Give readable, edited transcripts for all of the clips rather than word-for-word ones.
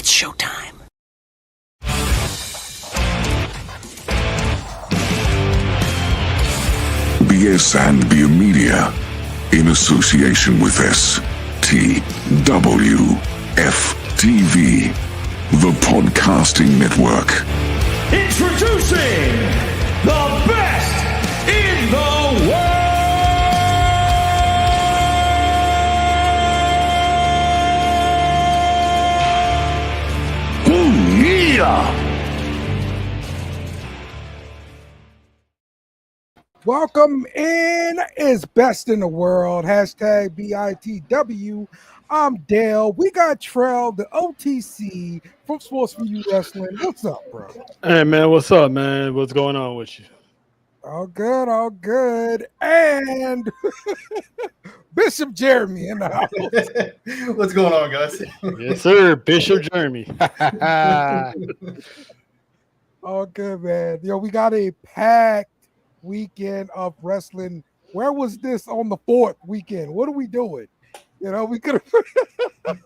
It's showtime. BS&B Media, in association with STWF-TV, the Podcasting Network. Introducing the best in the world! Ooh, yeah! Welcome in is best in the world. Hashtag BITW. I'm Dale. We got Trell, the OTC from Sports for You Wrestling. What's up, bro? Hey, man. What's up, man? What's going on with you? All good, all good. And Bishop Jeremy in the house. What's going on, guys? Yes, sir. Bishop Jeremy. All good, man. Yo, we got a packed weekend of wrestling. Where was this on the 4th weekend? What are we doing? You know, we could have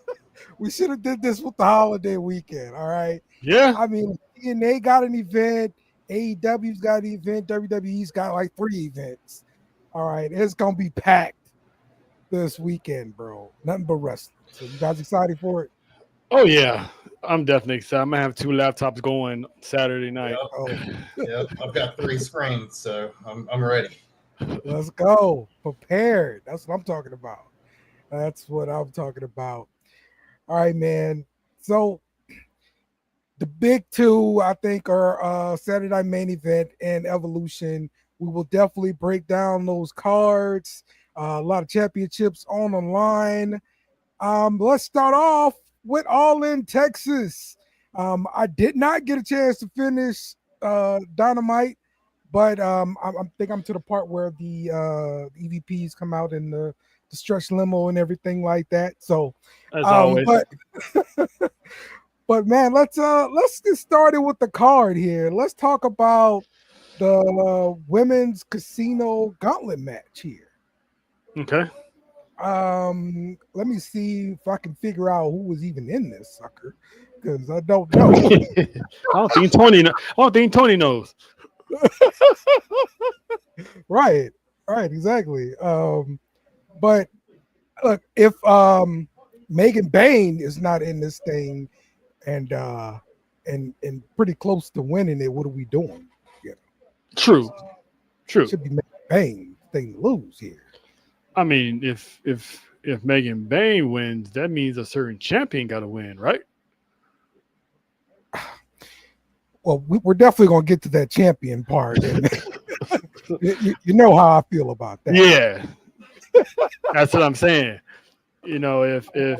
we should have did this with the holiday weekend. All right. Yeah. I mean, TNA got an event, AEW's got an event, WWE's got like 3 events. All right. It's gonna be packed this weekend, bro. Nothing but wrestling. So you guys excited for it? Oh, yeah. I'm definitely excited. I'm going to have 2 laptops going Saturday night. Yep. Oh, Yep. I've got 3 screens, so I'm ready. let's go. Prepared. That's what I'm talking about. That's what I'm talking about. All right, man. So the big 2, I think, are Saturday Night Main Event and Evolution. We will definitely break down those cards. A lot of championships on the line. Let's start off with All In Texas. I did not get a chance to finish Dynamite, but I think I'm to the part where the EVPs come out in the stretch limo and everything like that. So, As always. but man, let's get started with the card here. Let's talk about the women's casino gauntlet match here. Okay. Let me see if I can figure out who was even in this sucker, because I don't know. I don't think Tony knows. Right, exactly. But look, if Megan Bain is not in this thing and pretty close to winning it, what are we doing? Yeah. True. It should be Megan Bain thing to lose here. I mean, if Megan Bain wins, that means a certain champion got to win, right? Well, we're definitely going to get to that champion part. And you know how I feel about that. Yeah. That's what I'm saying. You know, if you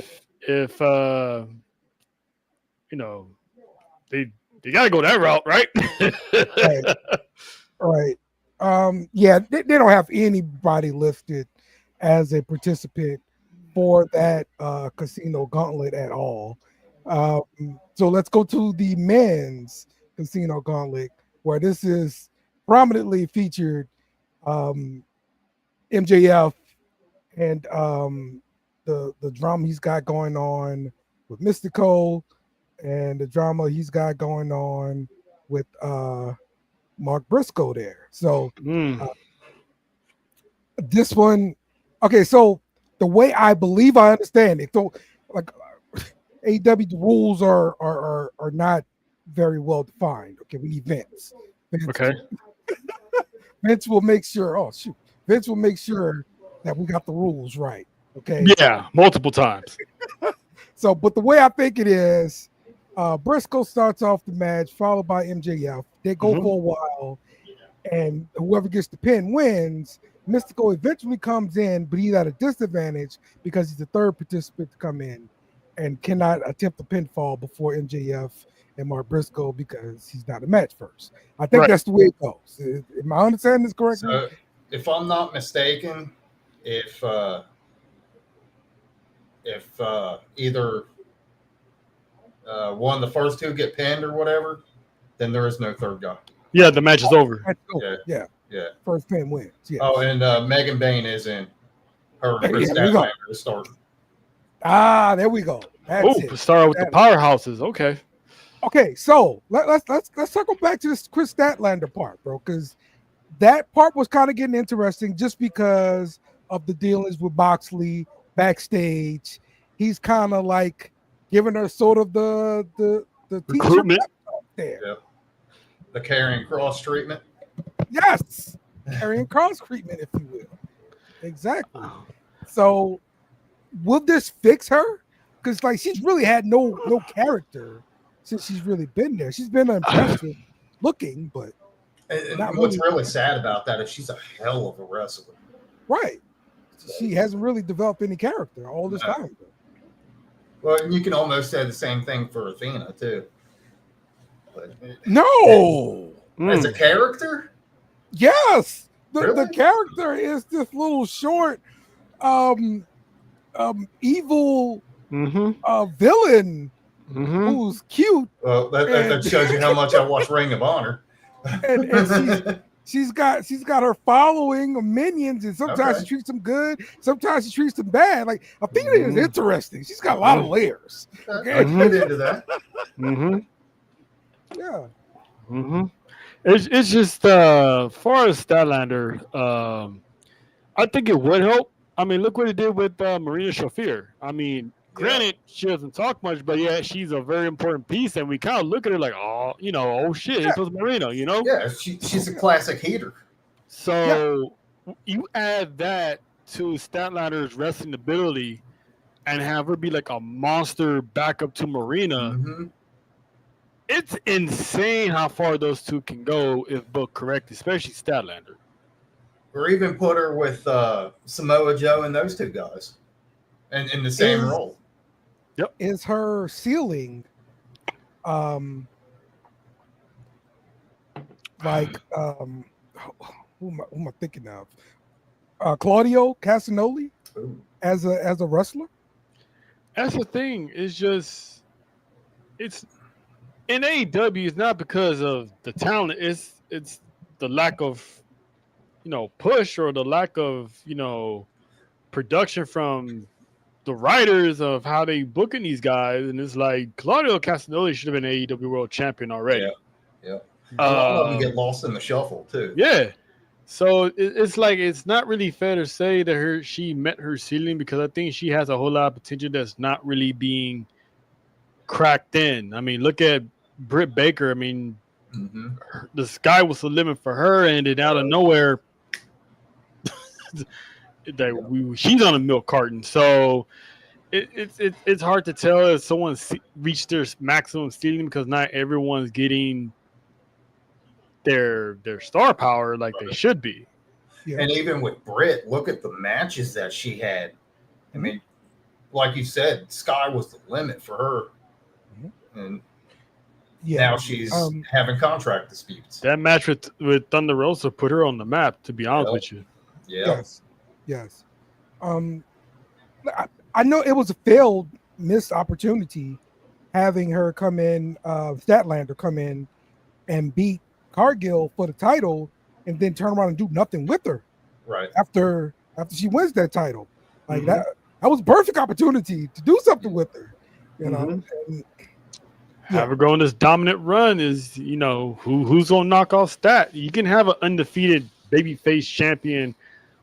know, they got to go that route, right? Right. Yeah, they don't have anybody listed as a participant for that casino gauntlet at all. So let's go to the men's casino gauntlet, where this is prominently featured MJF and the drama he's got going on with Mystico, and the drama he's got going on with Mark Briscoe there. So this one, okay, so the way I believe I understand it, so like AEW rules are not very well defined. Okay, we need Vince. Okay. Vince will make sure. Oh shoot, Vince will make sure that we got the rules right. Okay. Yeah, multiple times. So, but the way I think it is, Briscoe starts off the match, followed by MJF. They go for a while, and whoever gets the pin wins. Mystico eventually comes in, but he's at a disadvantage because he's the 3rd participant to come in and cannot attempt the pinfall before MJF and Mark Briscoe because he's not a match first. I think that's the way it goes. Am I understanding this correctly? So, if I'm not mistaken, if either one of the first 2 get pinned or whatever, then there is no 3rd guy. Yeah, the match is over. Yeah. First pin wins. Yeah. Oh, and Megan Bain is in. Her Yeah, stat ladder is starting. There we go. Oh, That's it. start with the powerhouses. Okay. Okay, so let's circle back to this Chris Statlander part, bro, because that part was kind of getting interesting just because of the dealings with Moxley backstage. He's kind of like giving her sort of the teacher Recruitment. there. Yeah. The carrying cross treatment. Yes, carrying cross treatment, if you will. Exactly. So, will this fix her? Because like she's really had no character since she's really been there. She's been impressive looking, but And not what's really. really sad about that is she's a hell of a wrestler. Right. She hasn't really developed any character all this time. Well, and you can almost say the same thing for Athena too. But No. as a character, Yes. The Really? character is this little short evil villain who's cute well, that shows you how much I watch Ring of Honor. and she's got her following of minions, and sometimes Okay. she treats them good, sometimes she treats them bad. Like Athena is interesting. She's got a lot of layers. I can get into that. Yeah. It's just far as Statlander, I think it would help. I mean, look what it did with Marina Shafir. I mean, granted, she doesn't talk much, but yeah, she's a very important piece, and we kind of look at her like, oh shit, it was Marina, Yeah, she's a classic heater. So you add that to Statlander's wrestling ability, and have her be like a monster backup to Marina. It's insane how far those two can go if booked correct, especially Statlander. Or even put her with Samoa Joe and those two guys in the same role. Is her ceiling like who am I thinking of? Claudio Castagnoli as a wrestler? That's the thing. It's in AEW. It's not because of the talent. It's the lack of push, or the lack of production from the writers of how they booking these guys. And it's like Claudio Castagnoli should have been AEW World Champion already. Yeah. A lot of them get lost in the shuffle too. Yeah. So it's like it's not really fair to say that she met her ceiling, because I think she has a whole lot of potential that's not really being cracked in. I mean, look at Britt Baker. I mean, the sky was the limit for her, and then out of nowhere, she's on a milk carton. So it's hard to tell if someone reached their maximum ceiling, because not everyone's getting their star power like they should be. Yeah. And even with Britt, look at the matches that she had. I mean, like you said, sky was the limit for her. And now she's having contract disputes. That match with Thunder Rosa put her on the map, to be honest with you. Yeah. Yes. I know it was a failed missed opportunity having her come in, Statlander come in and beat Cargill for the title, and then turn around and do nothing with her. Right. After she wins that title. Like that was a perfect opportunity to do something with her. And, have her go on this dominant run is, who's gonna knock off Stat? You can have an undefeated babyface champion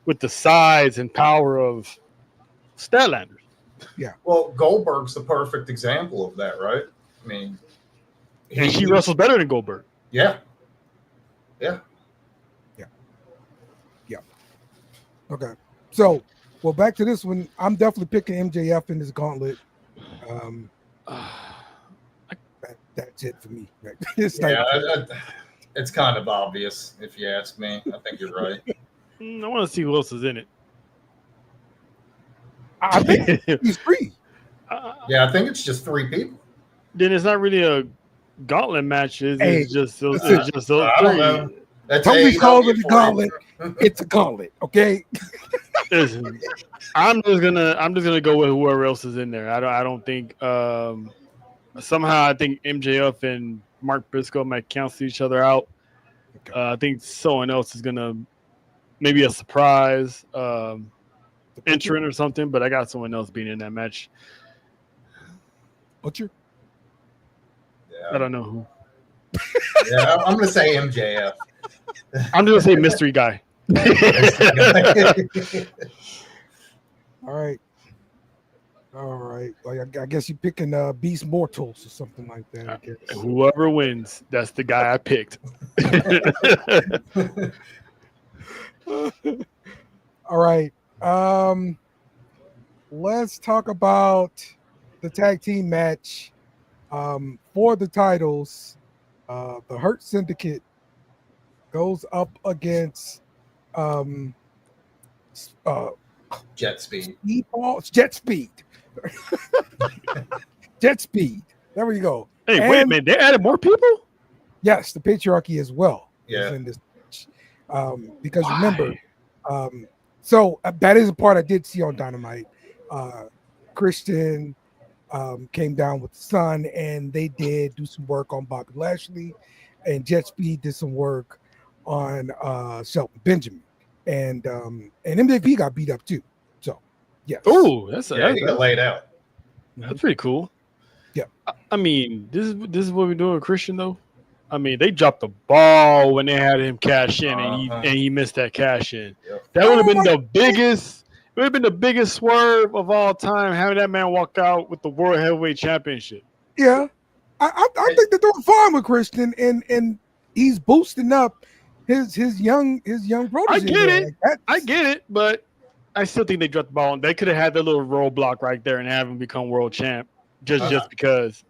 with the size and power of Statlander. Yeah. Well, Goldberg's the perfect example of that, right? I mean, and she wrestles better than Goldberg. Yeah. Okay. So, well, back to this one. I'm definitely picking MJF in this gauntlet. That's it for me. It's it's kind of obvious if you ask me. I think you're right. I want to see who else is in it. I think he's free. Yeah, I think it's just 3 people. Then it's not really a gauntlet match. It's just those I don't three. know. That's Tony AEW calls it a for gauntlet. It's a gauntlet, okay? Listen, I'm just gonna go with whoever else is in there. I don't think somehow I think MJF and Mark Briscoe might cancel each other out. I think someone else is gonna maybe a surprise. entrant or something, but I got someone else being in that match. Butcher? I don't know who. Yeah, I'm gonna say MJF. I'm just gonna say mystery guy. All right. Like, I guess you're picking Beast Mortals or something like that, I guess. Whoever wins, that's the guy I picked. All right. Let's talk about the tag team match for the titles. The Hurt Syndicate goes up against Jet Speed. Jet Speed. Jet Speed. There we go. Hey, wait a minute. They added more people? Yes, the patriarchy as well. Yeah. Is in this match. Because remember, so that is a part I did see on Dynamite. Christian came down with the son, and they did do some work on Bobby Lashley, and Jet Speed did some work on Shelton Benjamin, and MVP got beat up too. So, yes. Oh, He got laid out. That's pretty cool. Yeah. I mean, this is what we're doing with Christian though. I mean, they dropped the ball when they had him cash in, and he missed that cash in. Yep. That would have been the biggest. It would have been the biggest swerve of all time, having that man walk out with the World Heavyweight Championship. Yeah, I think they're doing fine with Christian, and he's boosting up his young protege. I get it. I get it, but I still think they dropped the ball. They could have had that little roadblock right there and have him become world champ just because.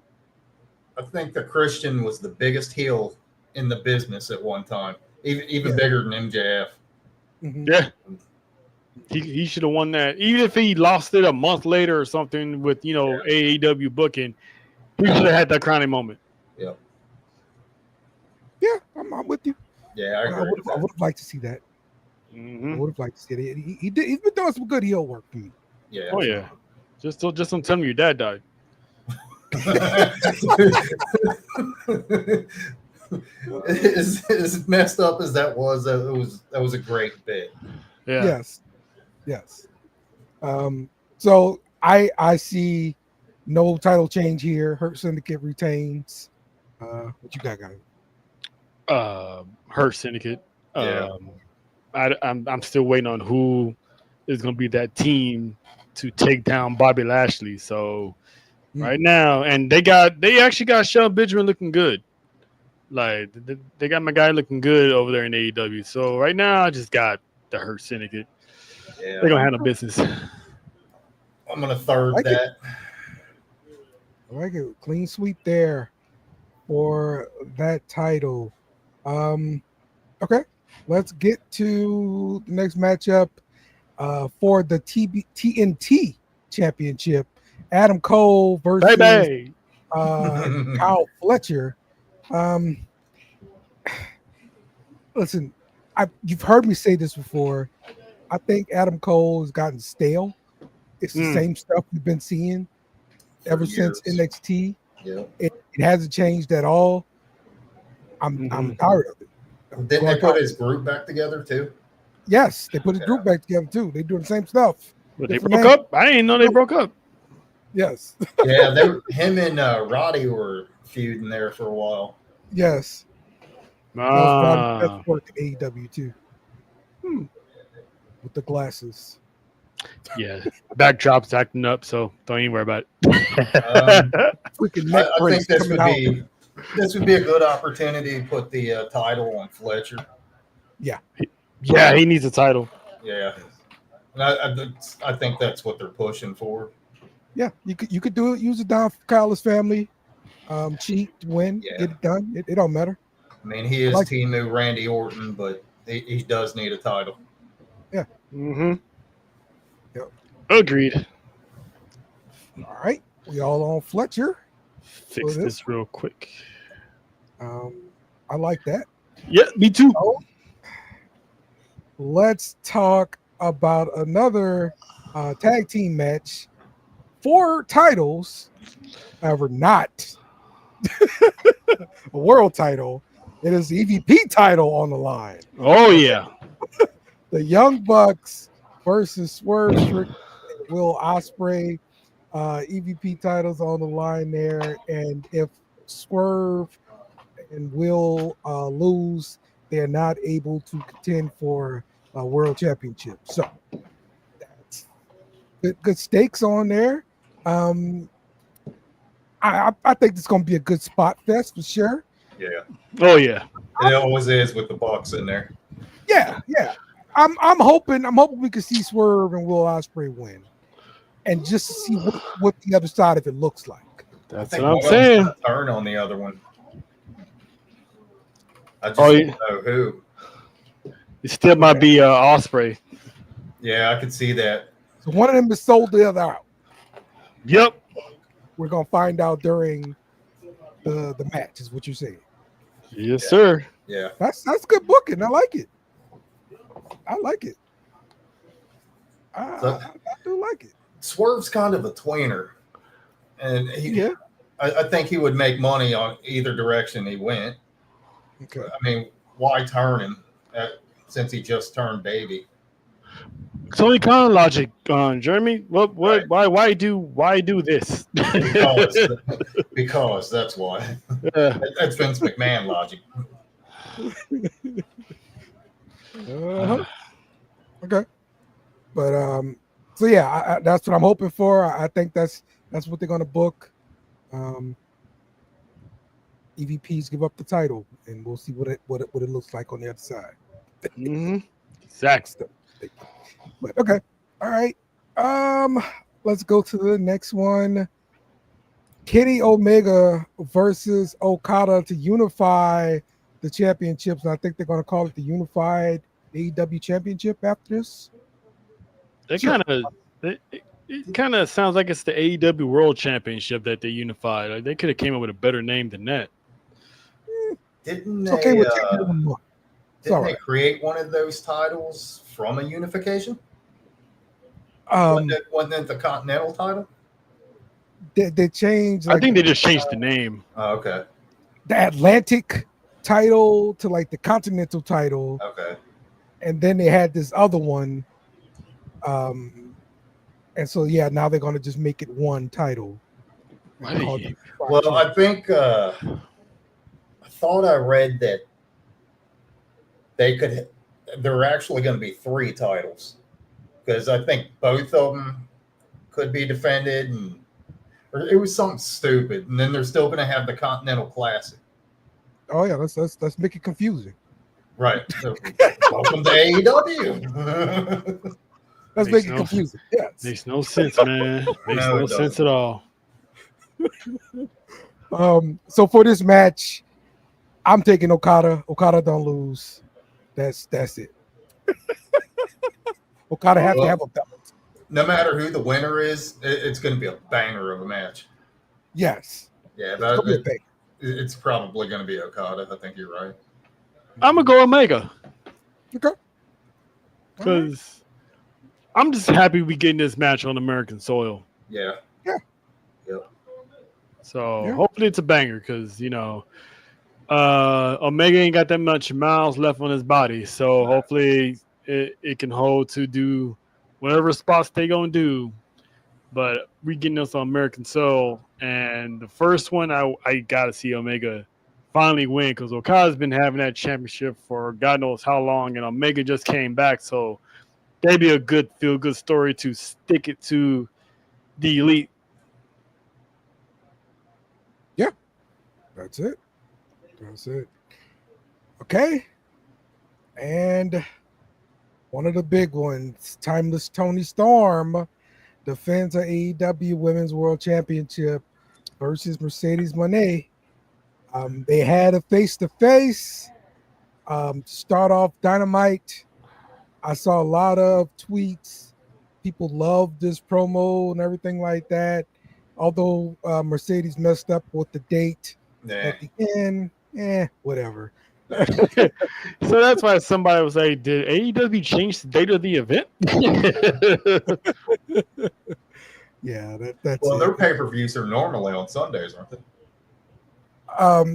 I think the Christian was the biggest heel in the business at one time, even bigger than MJF. Mm-hmm. Yeah. He should have won that. Even if he lost it a month later or something with, AEW booking, he should have had that crowning moment. Yep. Yeah, I'm with you. Yeah, I agree. I would have liked to see that. Mm-hmm. I would have liked to see it. He's been doing some good heel work for me. Yeah. Oh, yeah. Just don't tell me your dad died. As messed up as that was a great bit. Yeah. Yes. So I see no title change here. Hurt Syndicate retains. What you got, guys? Hurt Syndicate. Yeah. I'm still waiting on who is going to be that team to take down Bobby Lashley. So right now, and they actually got Shelton Benjamin looking good. Like they got my guy looking good over there in AEW. So right now, I just got the Hurt Syndicate. Yeah. They're gonna handle business. I'm gonna third that. I like it. Clean sweep there for that title. Okay, let's get to the next matchup for the TNT Championship. Adam Cole versus Kyle Fletcher. Listen, you've heard me say this before. I think Adam Cole has gotten stale. It's the same stuff we've been seeing ever since NXT. Yeah. It hasn't changed at all. I'm tired of it. Didn't they put his group back together too? Yes, they put his group back together too. They do the same stuff. But they broke up? I didn't know they broke up. Yes. Yeah, him and Roddy were feuding there for a while. Yes. That's work at AEW too. With the glasses. Yeah, backdrop's acting up, so don't even worry about it. Freaking neck I brace think this would be a good opportunity to put the title on Fletcher. Yeah, he needs a title. Yeah, and I think that's what they're pushing for. Yeah, you could do it. Use it down for Kyle's family. Cheat, win, get it done. It don't matter. I mean, he is Team New Randy Orton, but he does need a title. Yeah. Mm-hmm. Yep. Agreed. All right, we all on Fletcher. Fix this real quick. I like that. Yeah, me too. So, let's talk about another tag team match. 4 titles, however, not a world title. It is the EVP title on the line. Oh, yeah. The Young Bucks versus Swerve Strickland and Will Ospreay. EVP titles on the line there, and if Swerve and Will lose, they're not able to contend for a world championship. So that's good stakes on there. I think it's going to be a good spot fest for sure. Yeah. Oh yeah. It always is with the Bucks in there. Yeah. I'm hoping we can see Swerve and Will Ospreay win, and just to see what the other side of it looks like. That's what I'm saying. Turn on the other one. I just don't know who. It still might be Ospreay. Yeah, I could see that. So one of them is sold the other out. Yep. We're gonna find out during the match, is what you're saying. Yes, sir. Yeah. That's good booking. I like it. I do like it. Swerve's kind of a tweener. And I think he would make money on either direction he went. Okay. I mean, why turn him since he just turned baby? It's only kind of logic, Jeremy. What? Right. Why do this? Because that's why. That's Vince McMahon logic. Okay. But so yeah, that's what I'm hoping for. I think that's what they're gonna book. EVPs give up the title, and we'll see what it looks like on the other side. Mm-hmm. Exactly. But okay, all right. Let's go to the next one. Kenny Omega versus Okada to unify the championships. And I think they're going to call it the Unified AEW Championship after this. It kind of sounds like it's the AEW World Championship that they unified. Like, they could have came up with a better name than that. Didn't It's they? okay with Didn't they create one of those titles from a unification? Wasn't it the Continental title? They changed. I think they just changed the name. Oh, okay. The Atlantic title to like the Continental title. Okay. And then they had this other one. And so yeah, now they're gonna just make it one title. Well, I think I thought I read that there were actually going to be 3 titles, because I think both of them could be defended, or it was something stupid, and then they're still going to have the Continental Classic. Oh yeah, let's make it confusing. Right. So, welcome to AEW. Let's make it confusing. Yes. Makes no sense, man. Makes no sense at all. So for this match, I'm taking Okada. Okada don't lose. That's it. Okada have to have a belt. No matter who the winner is, it's going to be a banger of a match. Yes. Yeah, it's probably going to be Okada. I think you're right. I'm gonna go Omega. Okay. Because I'm just happy we getting this match on American soil. Yeah. So hopefully it's a banger, because Omega ain't got that much miles left on his body. So hopefully it can hold to do whatever spots they gonna do. But we getting this on American soil, and the first one I gotta see Omega finally win, because Okada's been having that championship for God knows how long, and Omega just came back. So that'd be a good feel-good story to stick it to the Elite. Yeah, that's it. Okay. And one of the big ones, Timeless Tony Storm defends her AEW Women's World Championship versus Mercedes Moné. They had a face-to-face. Start off Dynamite. I saw a lot of tweets. People loved this promo and everything like that. Although Mercedes messed up with the date at the end. Whatever. So that's why somebody was like, did AEW change the date of the event? Yeah, that's well, their pay-per-views are normally on Sundays, aren't they?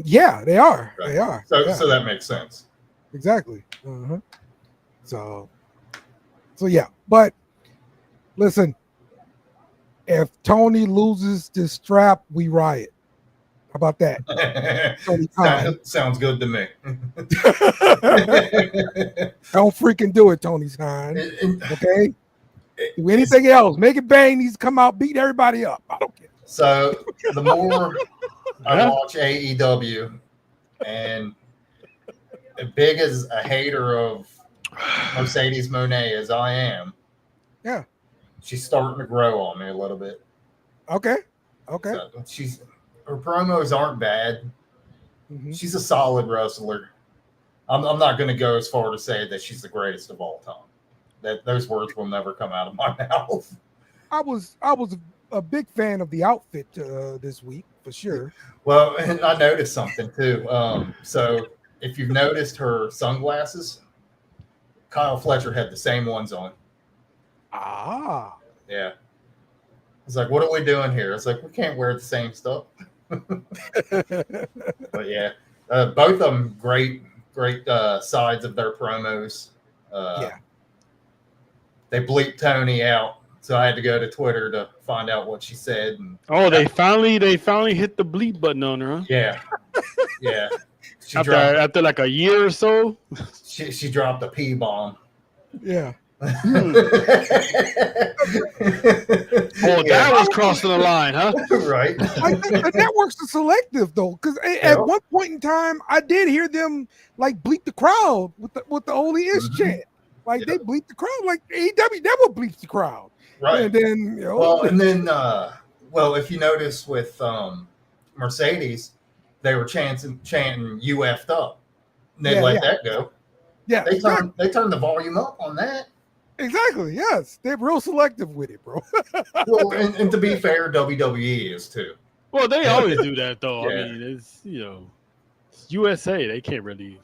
Yeah, they are. Right. They are. So that makes sense. Exactly. So So yeah, but listen, if Tony loses this strap, we riot. How about that? Tony Khan. Sounds good to me. Don't freaking do it, Tony Khan. Okay? Do anything else. Make it bang needs to come out, beat everybody up. I don't care. So the more I watch AEW, and as big as a hater of Mercedes Moné as I am, yeah, she's starting to grow on me a little bit. Okay. So her promos aren't bad. Mm-hmm. She's a solid wrestler. I'm not going to go as far to say that she's the greatest of all time. That those words will never come out of my mouth. I was a big fan of the outfit this week for sure. Well, and I noticed something too. So if you've noticed her sunglasses, Kyle Fletcher had the same ones on. Ah. Yeah. It's like, what are we doing here? It's like, we can't wear the same stuff. But yeah, both of them great sides of their promos. Yeah. They bleeped Tony out, so I had to go to Twitter to find out what she said. And they finally hit the bleep button on her. Huh? Yeah. After like a year or so, she dropped a P bomb. Yeah. That was crossing the line, huh? Right. The networks are selective though, because at one point in time, I did hear them like bleep the crowd with the Only Is chant. Like they bleep the crowd, like AEW never bleeps the crowd. Right. And then if you notice with Mercedes, they were chanting "You effed up." And they let that go. Yeah, they turned the volume up on that. Exactly. Yes, they're real selective with it, bro. Well, and to be fair, WWE is too. Well, they always do that though. Yeah. I mean, it's it's USA. They can't really.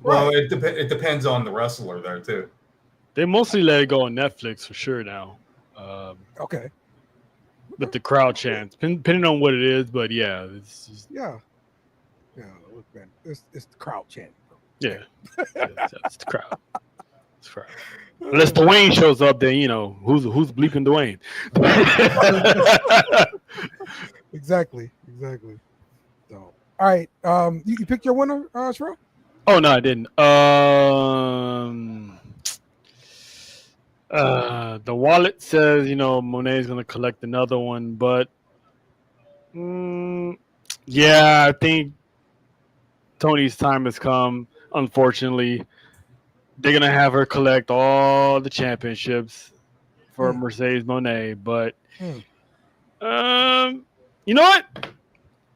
Well, it depends on the wrestler though too. They mostly let it go on Netflix for sure now. Okay. With the crowd chants, depending on what it is, but yeah, it's just, look, man, it's the crowd chant. Yeah, it's the crowd. It's the crowd. Unless Dwayne shows up, then who's bleeping Dwayne. Exactly. So, all right, you picked your winner, Sherelle? Oh no, I didn't. The wallet says Monet's gonna collect another one, but yeah, I think Tony's time has come. Unfortunately, they're gonna have her collect all the championships for Mercedes Moné. But you know what?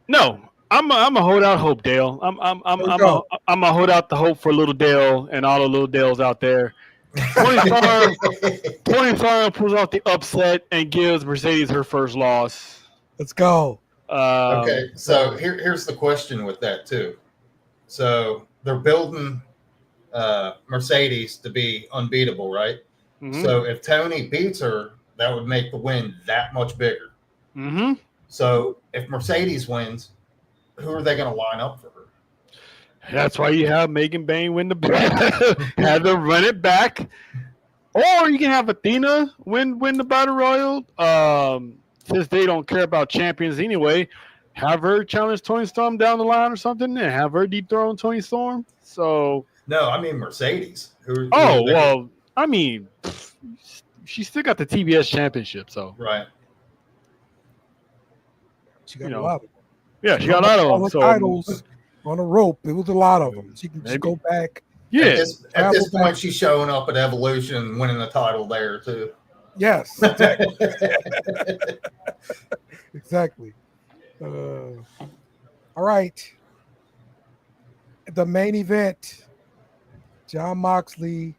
No, I'm a hold out hope, Dale. I'm a hold out the hope for little Dale and all the little Dales out there. Tony Storm pulls out the upset and gives Mercedes her first loss. Let's go. Okay, so here's the question with that too. So they're building Mercedes to be unbeatable, right? Mm-hmm. So if Tony beats her, that would make the win that much bigger. Mm-hmm. So if Mercedes wins, who are they going to line up for her? That's why you have Megan Bain win the have them run it back, or you can have Athena win the battle royal. Since they don't care about champions anyway, have her challenge Tony Storm down the line or something, and have her dethrone Tony Storm. So no, I mean Mercedes. Well, I mean, she still got the TBS championship, so right. She got a lot of them. Yeah, she got a lot of them. So titles on a rope. It was a lot of them. She can just go back. Yeah. At this point, she's showing up at Evolution, winning the title there too. Yes, exactly. Exactly. All right. The main event. Jon Moxley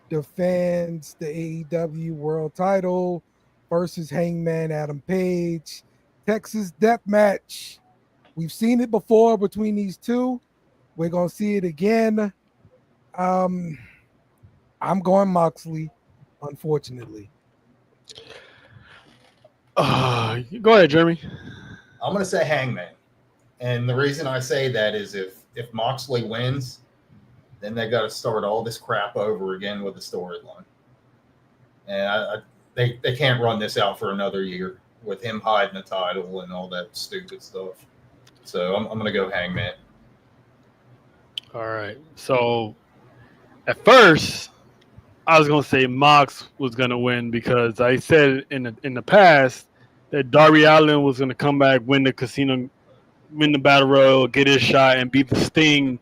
defends the AEW World Title versus Hangman Adam Page. Texas Death Match. We've seen it before between these two. We're gonna see it again. I'm going Moxley, unfortunately. Go ahead, Jeremy. I'm gonna say Hangman, and the reason I say that is if Moxley wins, then they got to start all this crap over again with the storyline. and they can't run this out for another year with him hiding the title and all that stupid stuff. So I'm going to go Hangman. All right. So at first, I was gonna say Mox was gonna win because I said in the past that Darby Allin was gonna come back, win the battle royal, get his shot, and beat the Sting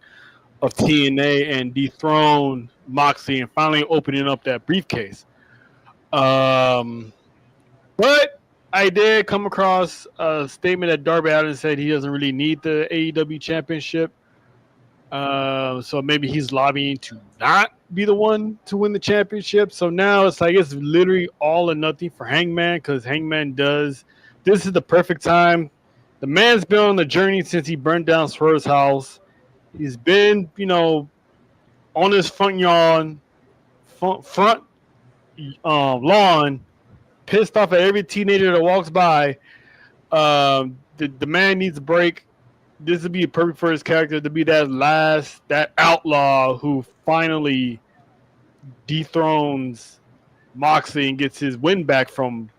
of TNA and dethrone Moxley and finally opening up that briefcase. But I did come across a statement that Darby Allin said he doesn't really need the AEW championship. So maybe he's lobbying to not be the one to win the championship. So now it's like it's literally all or nothing for Hangman because Hangman does. This is the perfect time. The man's been on the journey since he burned down Swerve's house. He's been, on his front lawn, pissed off at every teenager that walks by. The man needs a break. This would be perfect for his character to be that outlaw who finally dethrones Moxley and gets his win back from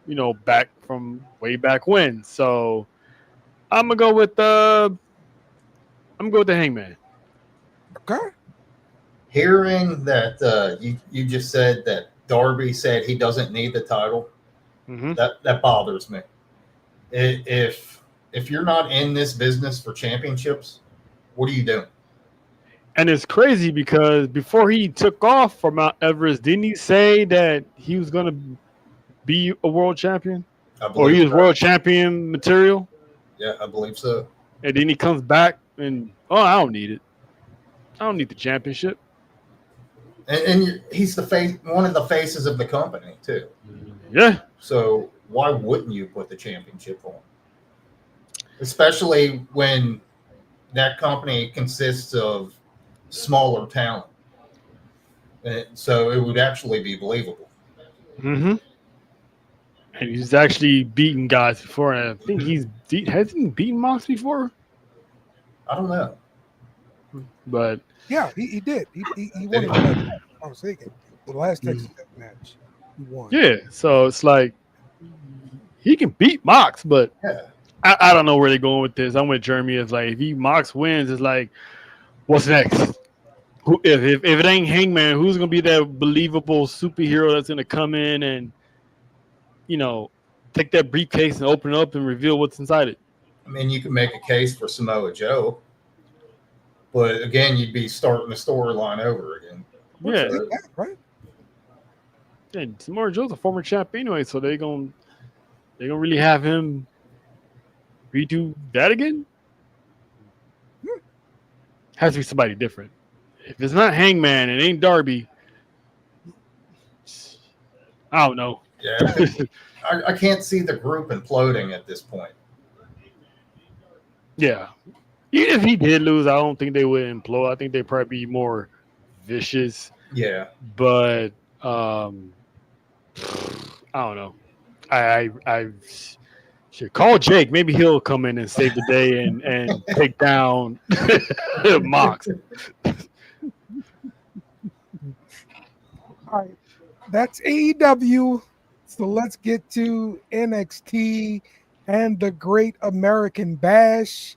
way back when. So I'm gonna go with the Hangman. Okay. Hearing that you just said that Darby said he doesn't need the title, that bothers me. If you're not in this business for championships, what are you doing? And it's crazy because before he took off from Mount Everest, didn't he say that he was going to be a world champion? Or he was world champion material? Yeah, I believe so. And then he comes back and, I don't need it. I don't need the championship. And he's the face, one of the faces of the company, too. Yeah. So why wouldn't you put the championship on? Especially when that company consists of smaller talent. And so it would actually be believable. Mm-hmm. And he's actually beaten guys before. And I think has he beaten Mox before? I don't know. But yeah, he did. He won the match. I was thinking the last Texas match he won. Yeah, so it's like he can beat Mox, but yeah. I don't know where they're going with this. I'm with Jeremy. It's like if Mox wins, it's like, what's next? If it ain't Hangman, who's gonna be that believable superhero that's gonna come in and take that briefcase and open it up and reveal what's inside it? I mean, you can make a case for Samoa Joe, but again, you'd be starting the storyline over again. Yeah, right. And Samoa Joe's a former champ anyway, so they're gonna really have him redo that again? Has to be somebody different. If it's not Hangman, it ain't Darby. I don't know. Yeah, I can't see the group imploding at this point. Yeah. Even if he did lose, I don't think they would implode. I think they'd probably be more vicious. Yeah. But I don't know. I should call Jake. Maybe he'll come in and save the day and take down Mox. All right. That's AEW. So let's get to NXT and the Great American Bash.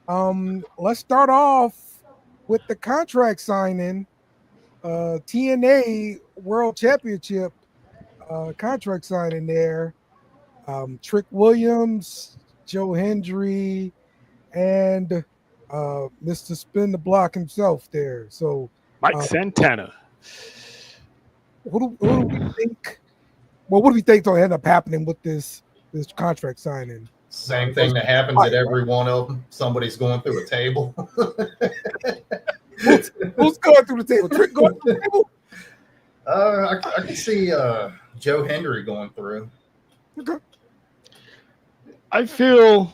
Let's start off with the contract signing. TNA World Championship contract signing there. Trick Williams, Joe Hendry, and Mr. Spin the Block himself there. So Mike Santana. What do we think? Well, what do we think will end up happening with this contract signing? Same thing that happens at every one of them. Somebody's going through a table. Who's going through the table? Trick going through the table? I can see Joe Hendry going through. Okay. I feel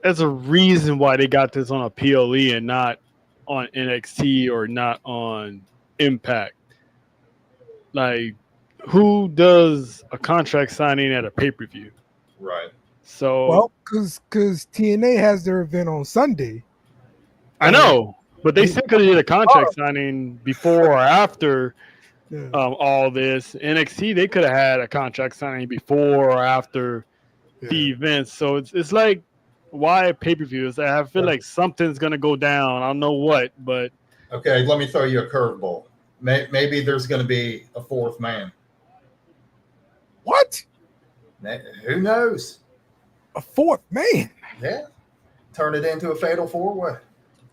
there's a reason why they got this on a PLE and not on NXT or not on Impact. Like, who does a contract signing at a pay-per-view? Right. So, well, because TNA has their event on Sunday. I know, but they still could have did a contract signing before or after all this. NXT, they could have had a contract signing before or after the events. So it's like, why pay-per-views? I feel like something's going to go down. I don't know what, but. Okay, let me throw you a curveball. Maybe there's going to be a fourth man. What? Who knows? A fourth man? Yeah. Turn it into a fatal four-way.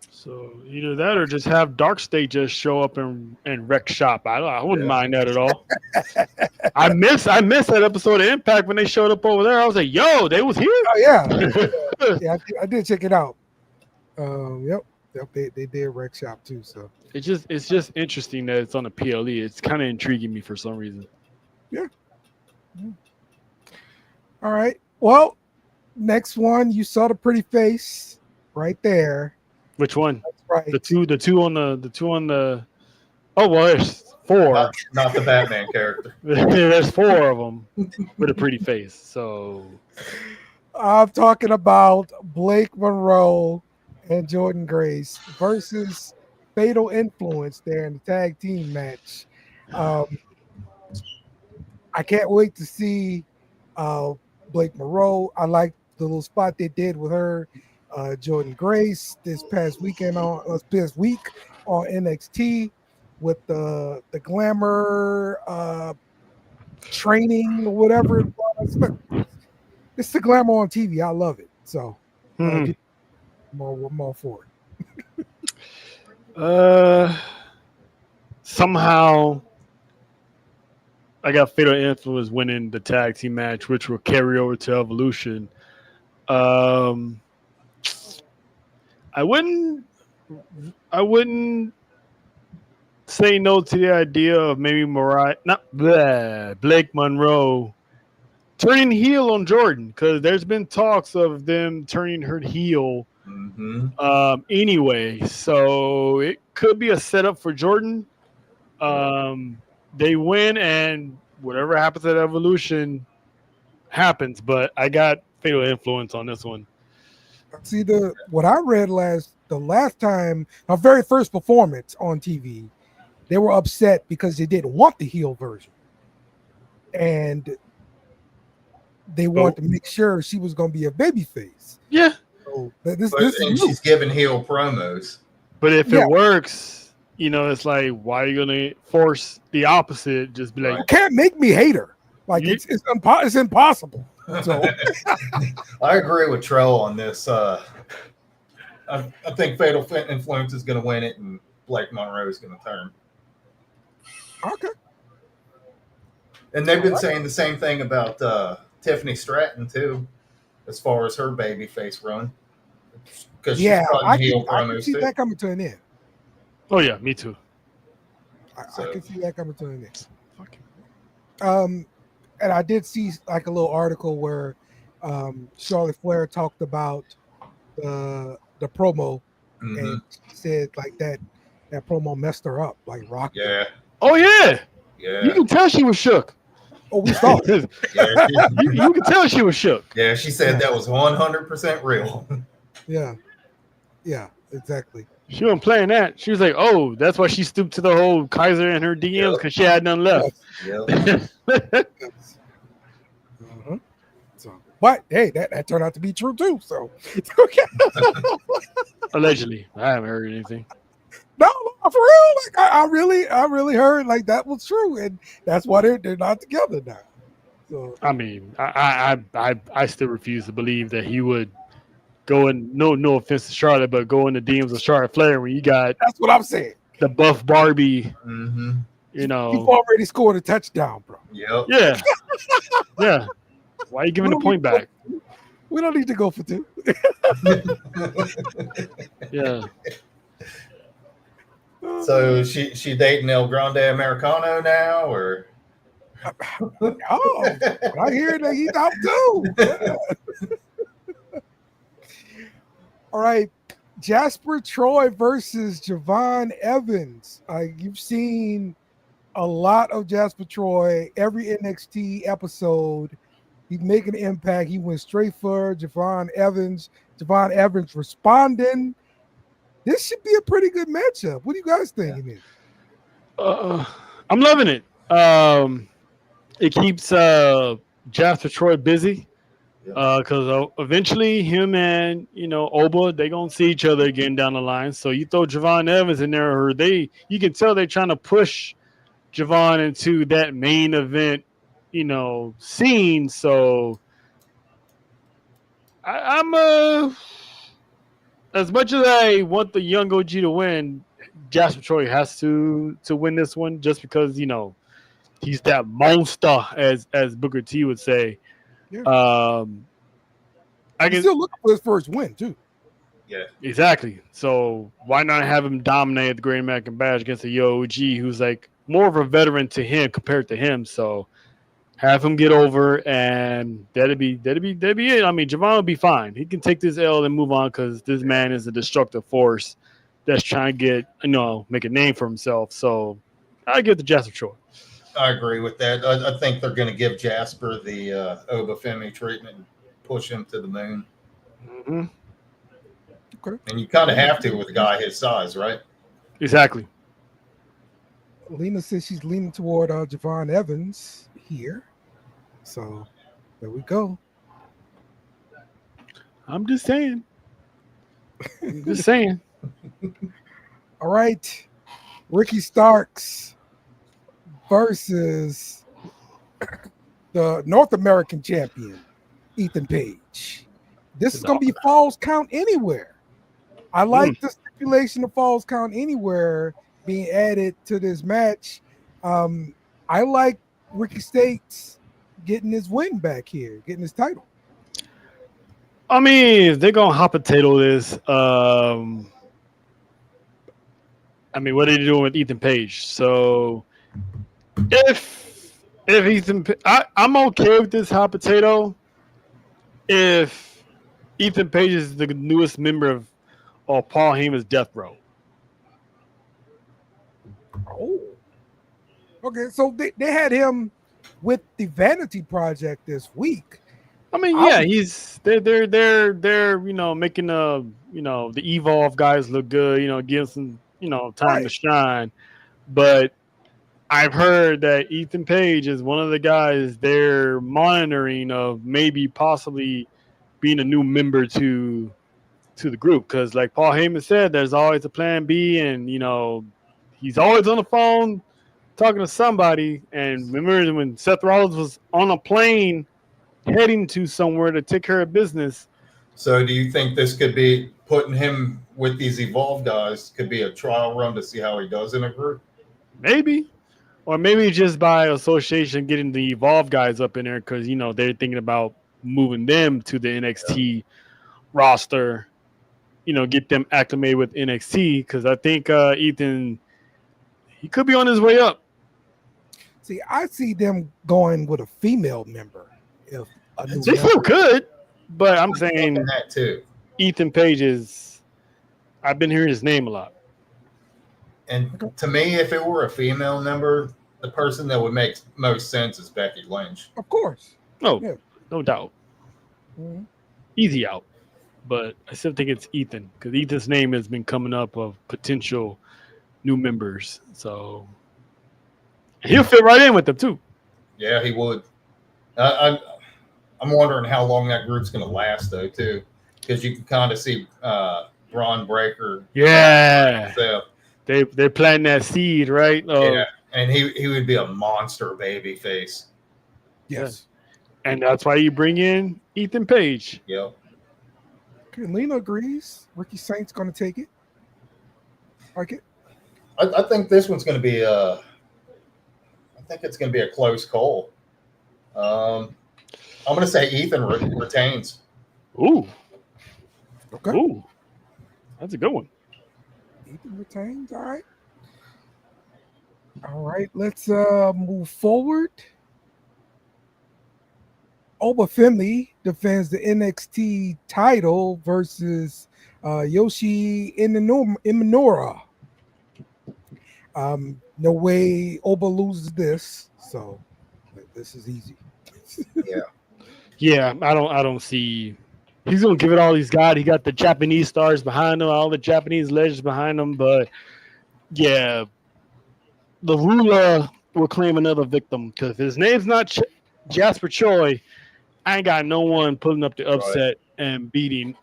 So either that or just have Dark State just show up and wreck shop. I wouldn't mind that at all. I missed that episode of Impact when they showed up over there. I was like, yo, they was here? Oh, yeah. Yeah, I did check it out. Yep, they did wreck shop too. So it's just interesting that it's on the PLE. It's kind of intriguing me for some reason. Yeah. All right. Well, next one, you saw the pretty face right there. Which one? That's right. The two on the. Oh well, there's four. Not the Batman character. There's four of them with a pretty face. So I'm talking about Blake Monroe and Jordan Grace versus Fatal Influence there in the tag team match. I can't wait to see Blake Monroe. I like the little spot they did with her. Jordan Grace this past week on NXT with the glamour training or whatever it was. It's the glamour on TV. I love it. So I'm all for it. Somehow I got Fatal Influence winning the tag team match, which will carry over to Evolution. I wouldn't say no to the idea of maybe Blake Monroe turning heel on Jordan, because there's been talks of them turning her heel anyway. So it could be a setup for Jordan. They win, and whatever happens at Evolution happens. But I got Fatal Influence on this one. See, what I read the last time, our very first performance on TV, they were upset because they didn't want the heel version, and they wanted to make sure she was going to be a babyface. Yeah. So she's giving heel promos. But if it works, it's like, why are you going to force the opposite? Just be like, you can't make me hate her. Like it's impossible. So I agree with Trell on this. I think Fatal Influence is going to win it, and Blake Monroe is going to turn. Okay. And they've been saying the same thing about Tiffany Stratton too, as far as her babyface run. Because I can see that coming to an end. Oh yeah, me too. I can see that coming to an end. And I did see like a little article where Charlotte Flair talked about the promo and said like that promo messed her up, like Rock. Yeah. Oh yeah. Yeah. You can tell she was shook. Oh, we saw it. You can tell she was shook. Yeah, she said that was 100% real. Yeah. Yeah, exactly. She wasn't playing that. She was like, oh, that's why she stooped to the whole Kaiser and her DMs, because she had none left. Yep. So, but hey, that turned out to be true too. So allegedly, I haven't heard anything. No, for real. Like I really heard like that was true, and that's why they're not together now. So I mean, I still refuse to believe that he would go in. No offense to Charlotte, but go in the DMs of Charlotte Flair when you got. That's what I'm saying. The buff Barbie. You've already scored a touchdown, bro. Yep. Yeah. Yeah. Why are you giving the point back? We don't need to go for two. Yeah. So she dating El Grande Americano now, or? Oh, I hear that he's out too. All right, Jasper Troy versus Javon Evans. You've seen a lot of Jasper Troy every NXT episode. He's making an impact. He went straight for Javon Evans. Javon Evans responding. This should be a pretty good matchup. What do you guys think? I'm loving it. It keeps Jasper Troy busy because eventually him and Oba, they gonna see each other again down the line. So you throw Javon Evans in there, or you can tell they're trying to push Javon into that main event, scene. So I'm as much as I want the young OG to win, Jasper Troy has to win this one just because he's that monster, as Booker T would say. Yeah. I can still looking for his first win too. Yeah, exactly. So why not have him dominate the Great American Bash against the OG, who's like more of a veteran to him compared to him? So have him get over, and that'd be it. I mean, Javon will be fine. He can take this L and move on because this man is a destructive force that's trying to get make a name for himself. So I give the Jasper Troy. I agree with that. I think they're going to give Jasper the Obafemi treatment and push him to the moon. Mm-hmm. Okay. And you kind of have to with a guy his size, right? Exactly. Lena says she's leaning toward Javon Evans here. So there we go. I'm just saying. Just saying. All right. Ricky Starks versus the North American champion, Ethan Page. This is going to be Falls Count Anywhere. I like the stipulation of Falls Count Anywhere being added to this match. I like Ricky Starks getting his win back here, getting his title. I mean, they're going to hot potato this. I mean, what are they doing with Ethan Page? So if Ethan, I'm okay with this hot potato if Ethan Page is the newest member of Paul Heyman's Death Row. Oh, okay. So they had him with the Vanity Project this week. I mean, yeah, they're making the Evolve guys look good, give some time to shine. But I've heard that Ethan Page is one of the guys they're monitoring of maybe possibly being a new member to the group, because like Paul Heyman said, there's always a plan B, and he's always on the phone talking to somebody. And remember when Seth Rollins was on a plane heading to somewhere to take care of business. So do you think this could be putting him with these Evolve guys could be a trial run to see how he does in a group? Maybe. Or maybe just by association getting the Evolve guys up in there because, they're thinking about moving them to the NXT roster, get them acclimated with NXT, because I think Ethan, he could be on his way up. See, I see them going with a female member. They still could, but I'm saying that too. Ethan Page is, I've been hearing his name a lot. And to me, if it were a female member, the person that would make most sense is Becky Lynch. Of course. Oh, yeah. No doubt. Mm-hmm. Easy out. But I still think it's Ethan, because Ethan's name has been coming up of potential new members. So he'll fit right in with them too. Yeah, he would. I'm wondering how long that group's going to last, though, too, because you can kind of see Braun Breaker. Yeah. They're planting that seed, right? Yeah, and he would be a monster baby face. Yes. And that's why you bring in Ethan Page. Yep. Okay, Lena agrees. Ricky Saint's going to take it. Like it. I think this one's going to be I think it's going to be a close call. I'm going to say Ethan retains. Ooh. Okay. Ooh. That's a good one. Ethan retains. All right. All right. Let's move forward. Obafemi defends the NXT title versus Yoshi Inamura. No way Oba loses this, so this is easy. Yeah. Yeah, I don't see. He's gonna give it all he's got. He got the Japanese stars behind him, all the Japanese legends behind him. But yeah, the ruler will claim another victim because if his name's not Jasper Choi, I ain't got no one pulling up the upset and beating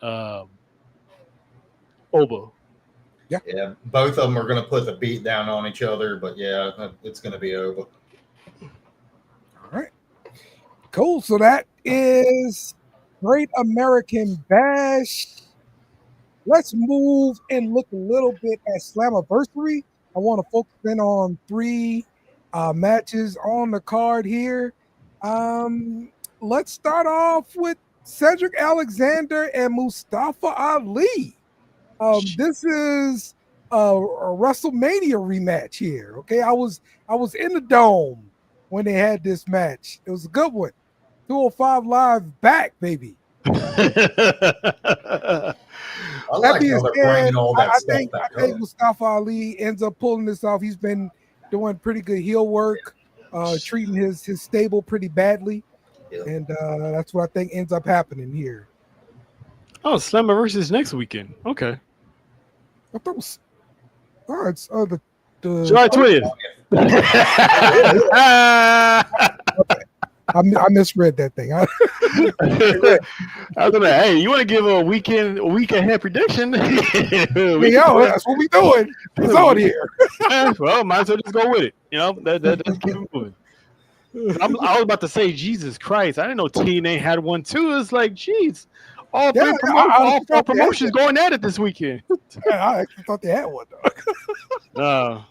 Oba. Yeah, both of them are going to put the beat down on each other, but yeah, it's going to be Oba. All right. Cool. So that is Great American Bash. Let's move and look a little bit at Slammiversary. I want to focus in on 3 matches on the card here. Let's start off with Cedric Alexander and Mustafa Ali. This is a WrestleMania rematch here. Okay, I was in the dome when they had this match. It was a good one. 205 Live back, baby. I like how they're bringing all that stuff back I think Mustafa Ali ends up pulling this off. He's been doing pretty good heel work, treating his stable pretty badly. Yep. And that's what I think ends up happening here. Oh, Slammiversary next weekend. Okay. I thought it was it's the July 20th. Okay. I misread that thing. I was like, hey, you want to give a week ahead prediction? That's what we doing. It's on here. Well, might as well just go with it. You know, that's keep it moving. I was about to say, Jesus Christ, I didn't know TNA had one too. It's like, geez, all four promotions going at it this weekend. I actually thought they had one though.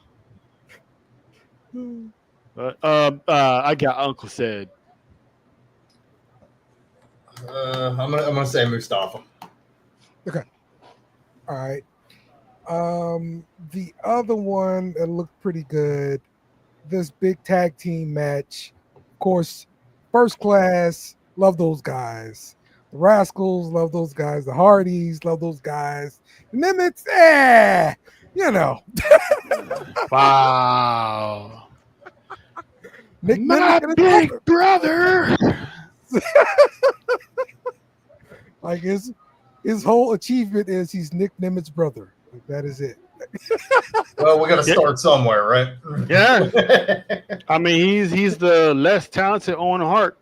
I got Uncle Said. I'm gonna say Mustafa. Okay. All right. The other one that looked pretty good, this big tag team match. Of course, First Class, love those guys. The Rascals, love those guys. The Hardys, love those guys. And then it's Wow. Nick My big brother. Like his whole achievement is he's Nick Nimit's brother. Like, that is it. Well, we got to start somewhere, right? Yeah. I mean, he's the less talented Owen Hart.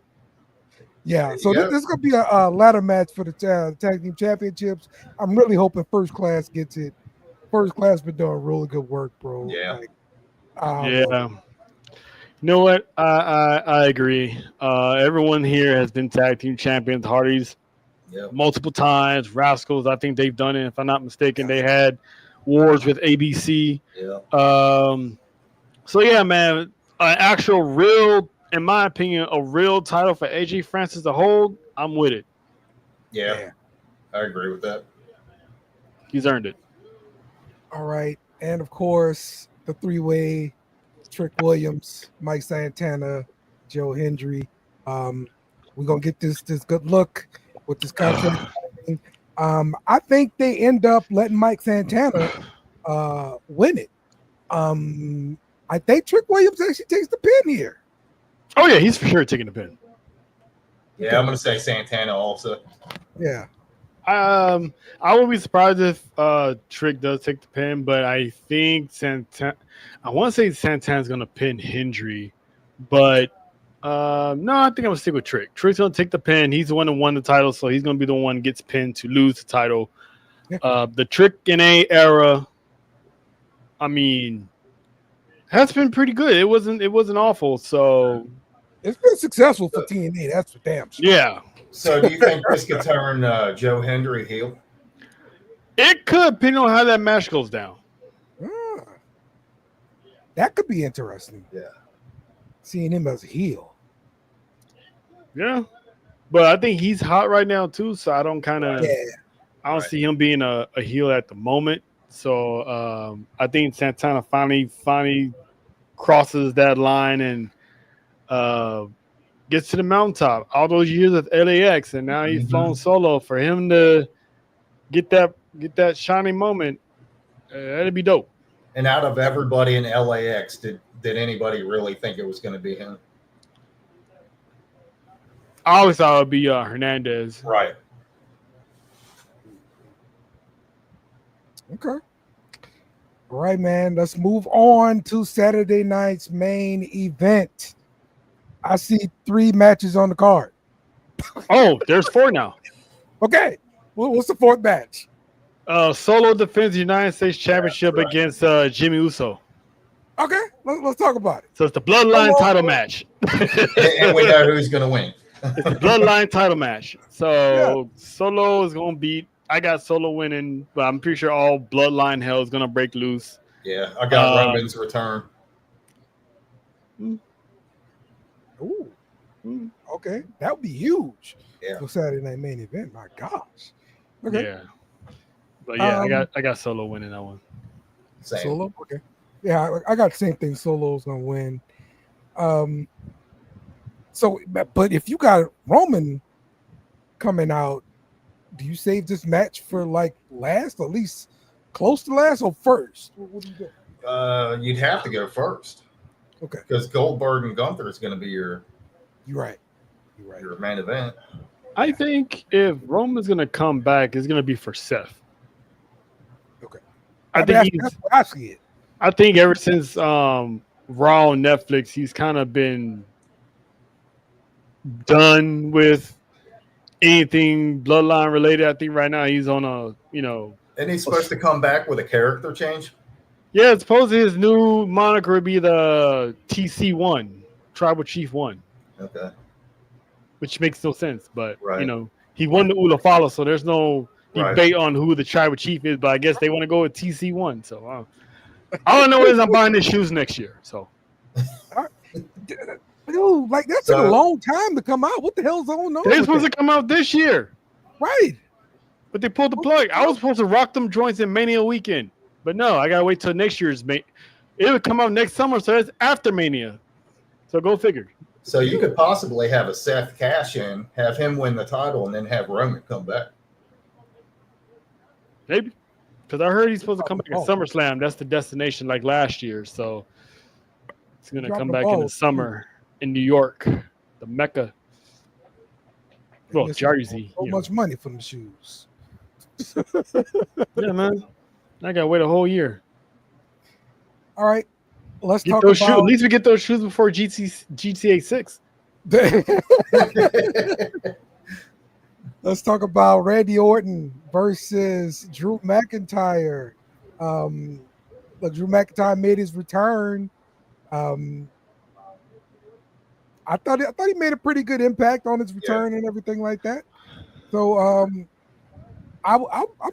Yeah. So this is gonna be a ladder match for the tag team championships. I'm really hoping First Class gets it. First Class been doing really good work, bro. Yeah. Yeah. You know what? I agree. Everyone here has been tag team champions. Hardys multiple times. Rascals, I think they've done it. If I'm not mistaken, they had wars with ABC. Yeah. So yeah, man, an actual real, in my opinion, a real title for AJ Francis to hold. I'm with it. Yeah. I agree with that. He's earned it. All right, and of course the 3-way. Trick Williams, Mike Santana, Joe Hendry. We're gonna get this good look with this contract. I think they end up letting Mike Santana win it. I think Trick Williams actually takes the pin here. Oh yeah, he's for sure taking the pin. Yeah, I'm gonna say Santana also. Yeah. I would be surprised if Trick does take the pin, but I think I want to say Santana's going to pin Hendry, but no, I think I'm going to stick with Trick. Trick's going to take the pin. He's the one that won the title, so he's going to be the one that gets pinned to lose the title. Yeah. The Trick and A era, I mean, has been pretty good. It wasn't awful, so it's been successful for TNA. That's for damn sure. Yeah. So do you think this could turn Joe Hendry heel? It could, depending on how that match goes down. That could be interesting. Yeah. Seeing him as a heel. Yeah. But I think he's hot right now too, so I don't see him being a heel at the moment. So I think Santana finally crosses that line and gets to the mountaintop. All those years of LAX, and now he's flown solo. For him to get that shining moment, that'd be dope. And out of everybody in LAX, did anybody really think it was going to be him? I always thought it would be Hernandez. Right. Okay. All right, man. Let's move on to Saturday night's main event. I see 3 matches on the card. Oh, there's 4 now. Okay. What's the 4th match? Solo defends the United States Championship against Jimmy Uso. Okay, let's talk about it. So it's the Bloodline title match. And we know who's going to win. It's the Bloodline title match. So Yeah. Solo is going to beat. I got Solo winning, but I'm pretty sure all Bloodline hell is going to break loose. Yeah, I got Roman's return. Ooh. Okay, that would be huge. Yeah. For Saturday night main event. My gosh. Okay. Yeah. But yeah, I got Solo winning that one. Same. Solo. Okay. Yeah, I got the same thing. Solo's gonna win. So, but if you got Roman coming out, do you save this match for like last, or at least close to last, or first? What do you do? You'd have to go first. Okay. Because Goldberg and Gunther is going to be your You're right. your main event. I think if Roman's going to come back, it's going to be for Seth. Okay. I think that's what I see it. I think ever since Raw on Netflix, he's kind of been done with anything Bloodline related. I think right now he's on a, And he's supposed to come back with a character change. Yeah, supposedly his new moniker would be the TC1, Tribal Chief 1. Okay. Which makes no sense, but Right. he won the Ulafala, so there's no Right. debate on who the Tribal Chief is, but I guess they want to go with TC1. So all I know is I'm buying his shoes next year. So Dude, like that took a long time to come out. What the hell's going on? they're supposed to come out this year. Right. But they pulled the plug. I was supposed to rock them joints in Mania weekend. But no, I gotta wait till next year's It would come out next summer, so it's after Mania. So go figure. So you could possibly have a Seth cash in, have him win the title, and then have Roman come back. Maybe. Because I heard he's supposed to come back at SummerSlam. That's the destination like last year. So it's going to come back in the summer in New York, the Mecca. Well, Jersey. So much money for the shoes. Yeah, man. I got to wait a whole year. All right. Let's Get talk those about shoes. At least we get those shoes before GTA 6. Let's talk about Randy Orton versus Drew McIntyre. Drew McIntyre made his return. I thought he made a pretty good impact on his return and everything like that. So I'm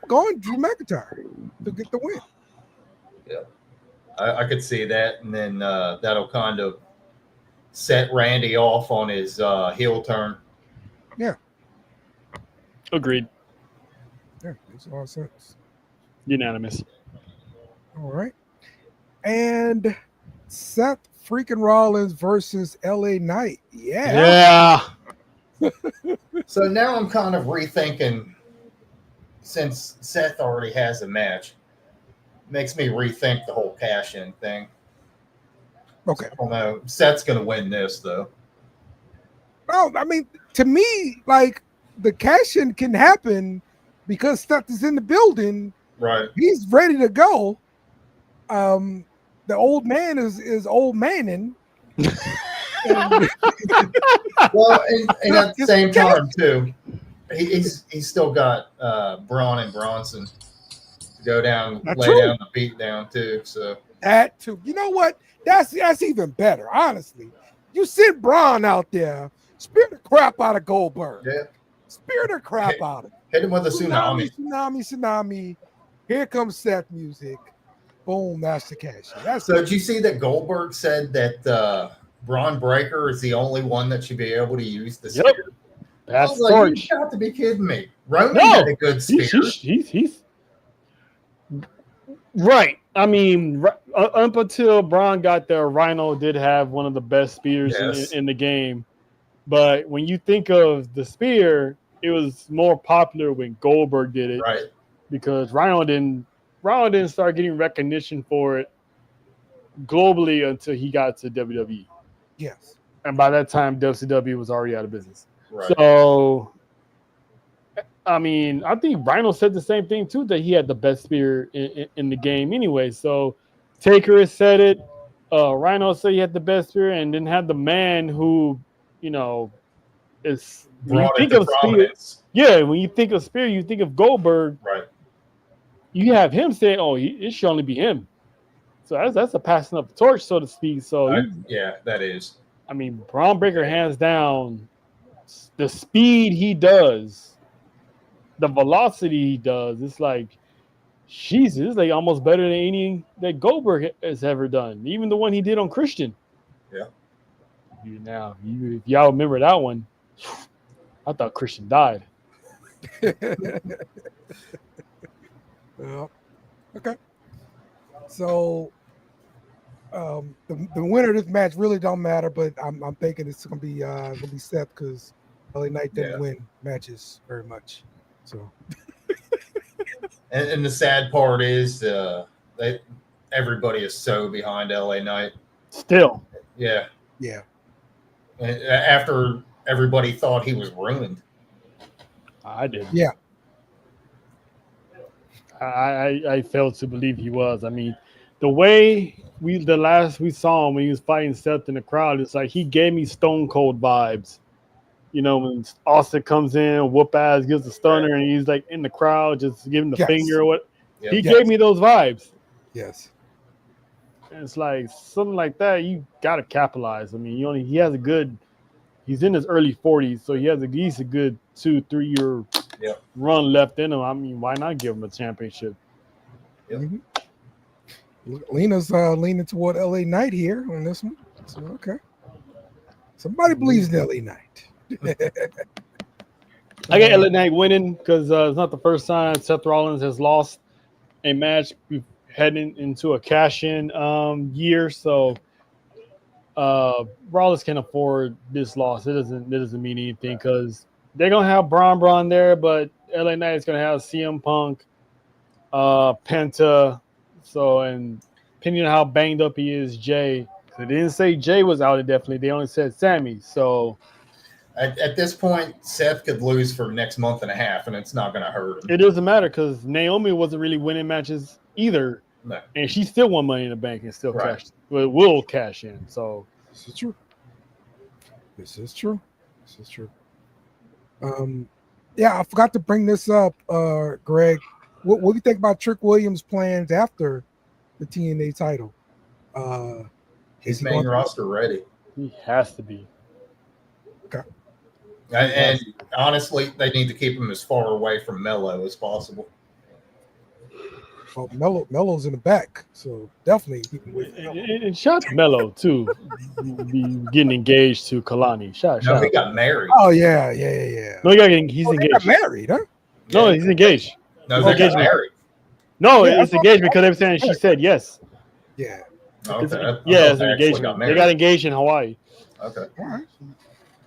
going Drew McIntyre to get the win. Yeah, I could see that, and then that'll kind of set Randy off on his heel turn. Yeah. Agreed. Yeah, makes a lot of sense. Unanimous. All right. And Seth freaking Rollins versus LA Knight. Yeah. So now I'm kind of rethinking, since Seth already has a match, makes me rethink the whole cash-in thing. Okay. I don't know. Seth's going to win this, though. Oh, I mean, to me, like, the cash-in can happen because Seth is in the building. Right. He's ready to go. The old man is old manning. Well, and at the same time, too, he's still got Braun and Bronson to go down, down the beat down, too. So that, too. You know what? That's even better, honestly. You send Braun out there, spear the crap out of Goldberg. Yeah. Spear the crap out of him. Hit him with a tsunami. Tsunami. Here comes Seth music. Boom, that's the cash. So did you see that Goldberg said that Braun Breaker is the only one that should be able to use the spear? That's like, you got to be kidding me. Roman had a good spear. He's right. I mean, up until Braun got there, Rhino did have one of the best spears in the game. But when you think of the spear, it was more popular when Goldberg did it. Right. Because Rhino didn't start getting recognition for it globally until he got to WWE. Yes. And by that time, WCW was already out of business. Right. So I mean, I think Rhino said the same thing too, that he had the best spear in the game anyway. So Taker has said it. Rhino said he had the best spear, and then had the man who, you know, is when you Brought it think to of spear. prominence. Yeah, when you think of spear, you think of Goldberg. Right. You have him saying, "Oh, it should only be him." So that's a passing up the torch, so to speak. So Yeah, that is. I mean, Braun Breaker hands down, the speed he does, the velocity he does. It's like, Jesus, it's like almost better than any that Goldberg has ever done. Even the one he did on Christian. Yeah. If y'all remember that one, I thought Christian died. Yeah. Okay. So the winner of this match really don't matter, but I'm thinking it's gonna be Seth, because LA Knight didn't win matches very much. So and the sad part is that everybody is so behind LA Knight. Still. Yeah. Yeah. And after everybody thought he was ruined. I did. Yeah. I failed to believe he was. I mean, the way we saw him when he was fighting Seth in the crowd, it's like he gave me Stone Cold vibes. You know, when Austin comes in, whoop ass, gives the stunner, and he's like in the crowd, just giving the finger or what. Yep. He gave me those vibes. Yes. And it's like something like that, you gotta capitalize. I mean, he's in his early 40s, so he has at least a good 2-3 year run left in him. I mean, why not give him a championship? Yep. Mm-hmm. Lena's leaning toward LA Knight here on this one. So okay. Somebody believes in LA Knight. I got LA Knight winning because it's not the first time Seth Rollins has lost a match. We're heading into a cash-in year, so Rollins can afford this loss. It doesn't mean anything because they're gonna have Braun there, but LA Knight is gonna have CM Punk, Penta. So, and depending on how banged up he is, Jay. They didn't say Jay was out indefinitely. They only said Sammy. So at this point, Seth could lose for the next month and a half, and it's not going to hurt him. It doesn't matter because Naomi wasn't really winning matches either. No. And she still won Money in the Bank and still will cash in. So this is true. Yeah, I forgot to bring this up, Greg. What do you think about Trick Williams' plans after the TNA title? He's main roster ready. He has to be. Okay. And honestly, they need to keep him as far away from Mello as possible. Well, Mello's in the back, so definitely keep him away from Mello. And shout to Mello too, be getting engaged to Kalani. No, he got married. Oh yeah. No, he's engaged. He got married, huh? No, he's engaged. No, they got married. No, it's engaged because they were saying she said yes. Yeah. Okay. It's an engagement. They got engaged in Hawaii. Okay. All right.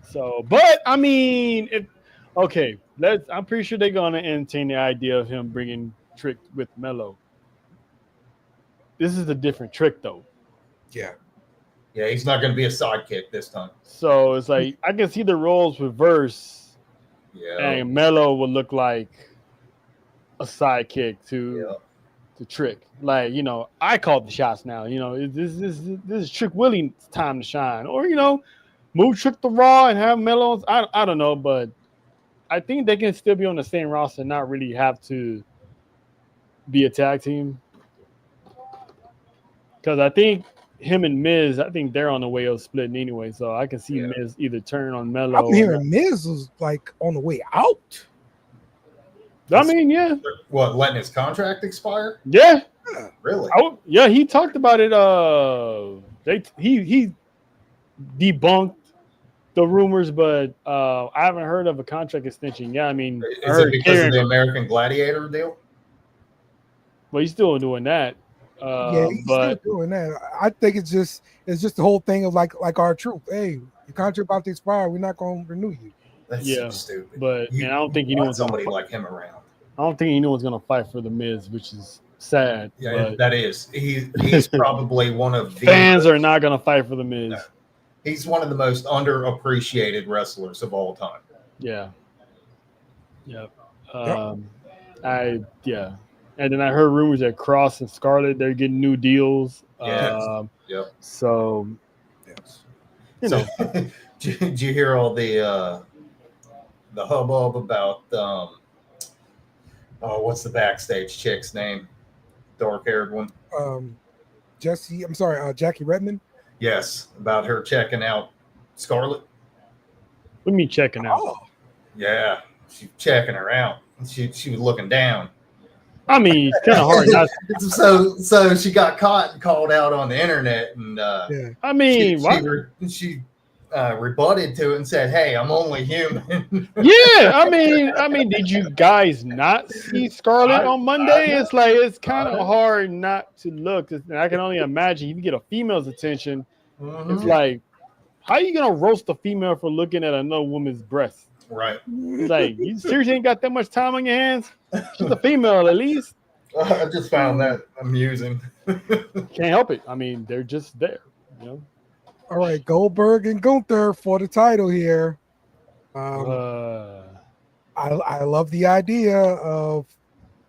So, but I mean, I'm pretty sure they're gonna entertain the idea of him bringing Trick with Mello. This is a different Trick, though. Yeah. Yeah, he's not going to be a sidekick this time. So it's like I can see the roles reverse. Yeah. And Mello would look like a sidekick to Trick. Like, you know, I called the shots now. You know, this is Trick Willie's time to shine. Or, you know, move Trick to Raw and have Mello. I don't know, but I think they can still be on the same roster and not really have to be a tag team. Because I think him and Miz, I think they're on the way of splitting anyway. So I can see Miz either turn on Mello. I'm hearing Miz was like on the way out. I mean, yeah. What, letting his contract expire? Yeah. Really? He talked about it. He debunked the rumors, but I haven't heard of a contract extension. Yeah, I mean, is it because of the American Gladiator deal? Well, he's still doing that. He's still doing that. I think it's just the whole thing of like our truth. Hey, your contract about to expire. We're not going to renew you. That's so stupid. But I don't think anyone's somebody like him around. I don't think anyone's going to fight for the Miz, which is sad. Yeah, that is. He's probably one of the fans are not going to fight for the Miz. No. He's one of the most underappreciated wrestlers of all time. Yeah. Yeah. And then I heard rumors that Cross and Scarlett they're getting new deals. Yep. So, Yes. you know, did you hear all the hubbub about what's the backstage chick's name? Dark-haired one. Jackie Redmond. Yes, about her checking out Scarlett. what do you mean checking out? Oh, Yeah, she's checking her out. She was looking down. I mean, it's kind of hard not. So she got caught and called out on the internet, and yeah. I mean, she rebutted to it and said, "Hey, I'm only human." Yeah, I mean, did you guys not see Scarlett on Monday? It's like it's kind of hard not to look. And I can only imagine if you get a female's attention, it's like, how are you gonna roast a female for looking at another woman's breast? Right. It's like, you seriously ain't got that much time on your hands? She's a female, at least. I just found that amusing. Can't help it. I mean, they're just there, you know. All right, Goldberg and Gunther for the title here. I love the idea of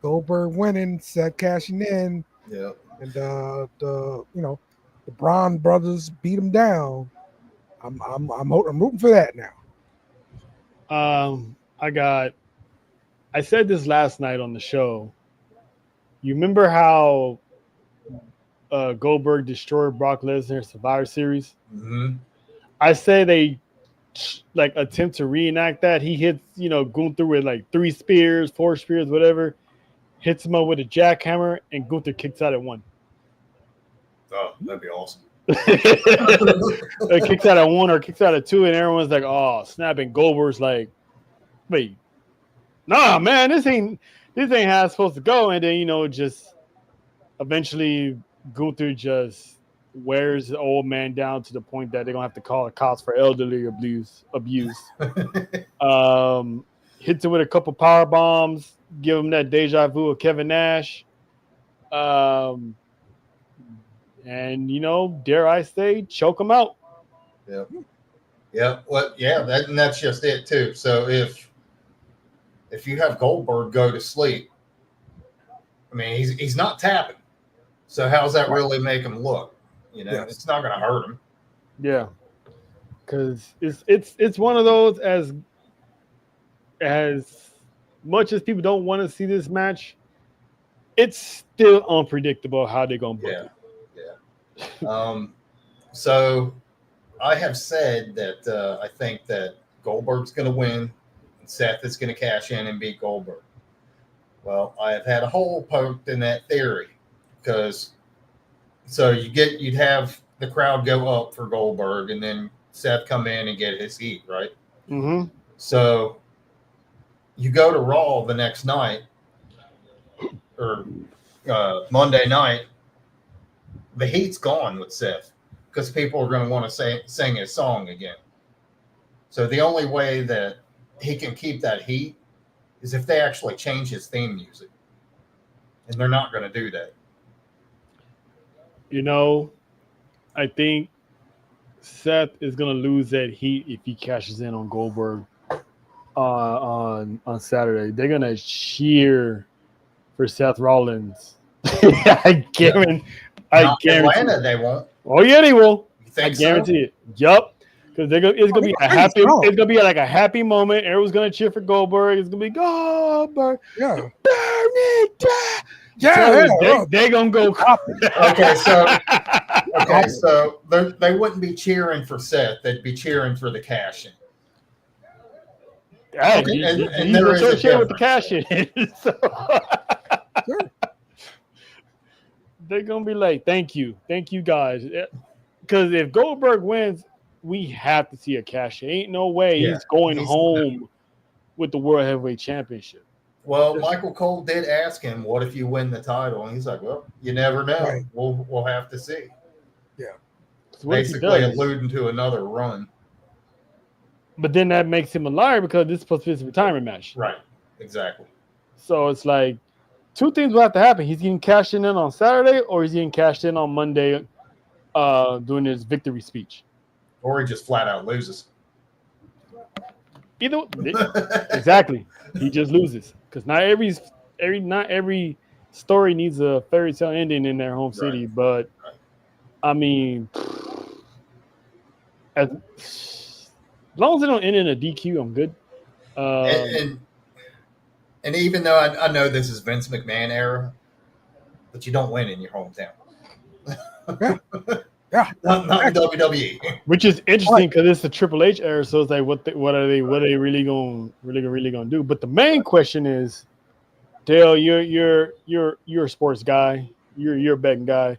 Goldberg winning, Seth cashing in, and the Braun brothers beat him down. I'm rooting for that now. I said this last night on the show. You remember how Goldberg destroyed Brock Lesnar in Survivor Series? Mm-hmm. I say they attempt to reenact that. He hits, Gunther with 3 spears, 4 spears, whatever, hits him up with a jackhammer, and Gunther kicks out at 1. Oh, that'd be awesome. It kicks out at 1 or kicks out at 2, and everyone's like, "Oh, snap!" And Goldberg's like, "Wait, nah, man, this ain't how it's supposed to go." And then just eventually Gunther just wears the old man down to the point that they're gonna have to call the cops for elderly abuse. Hits him with a couple power bombs, give him that deja vu of Kevin Nash. And dare I say, choke him out. Yeah. Yeah. Well, yeah, that's just it too. So if you have Goldberg go to sleep, I mean, he's not tapping. So how's that really make him look? It's not going to hurt him. Yeah, because it's one of those, as much as people don't want to see this match, it's still unpredictable how they're going to book it. So I have said that I think that Goldberg's going to win and Seth is going to cash in and beat Goldberg. Well, I have had a hole poked in that theory because you'd have the crowd go up for Goldberg and then Seth come in and get his heat, right? Mm-hmm. So you go to Raw the next night or Monday night, the heat's gone with Seth because people are going to want to sing his song again. So the only way that he can keep that heat is if they actually change his theme music. And they're not going to do that. I think Seth is going to lose that heat if he cashes in on Goldberg on Saturday. They're going to cheer for Seth Rollins. I guarantee. Atlanta, they won't. Oh yeah, they will. You think I guarantee it. Yup. Because it's gonna be a happy. It's gonna be like a happy moment. Everyone's gonna cheer for Goldberg. It's gonna be Goldberg. Yeah. Burn it down. Yeah. They're gonna go. Okay, so they wouldn't be cheering for Seth. They'd be cheering for the cash in. Hey, Okay, and there there is is a cheer with the difference. cash in. So, Sure. they're gonna be like, thank you guys, because if Goldberg wins, we have to see a cash in. Ain't no way he's going home with the World Heavyweight Championship. Well, Michael Cole did ask him, "What if you win the title?" And he's like, "Well, you never know. Right. We'll have to see." Yeah. So what if he Basically, does? alluding to another run. But then that makes him a liar because this is supposed to be his retirement match. Right. Exactly. So it's like 2 things will have to happen. He's getting cashed in on Saturday, or he's getting cashed in on Monday, doing his victory speech. Or he just flat out loses. Either exactly, he just loses. because not every story needs a fairy tale ending in their home city. Right. But I mean, as long as they don't end in a DQ, I'm good. And even though I know this is Vince McMahon era, but you don't win in your hometown. Yeah. Not in WWE. Which is interesting because it's the Triple H era, so it's like, what are they really gonna do? But the main question is, Dale, you're a sports guy, you're a betting guy.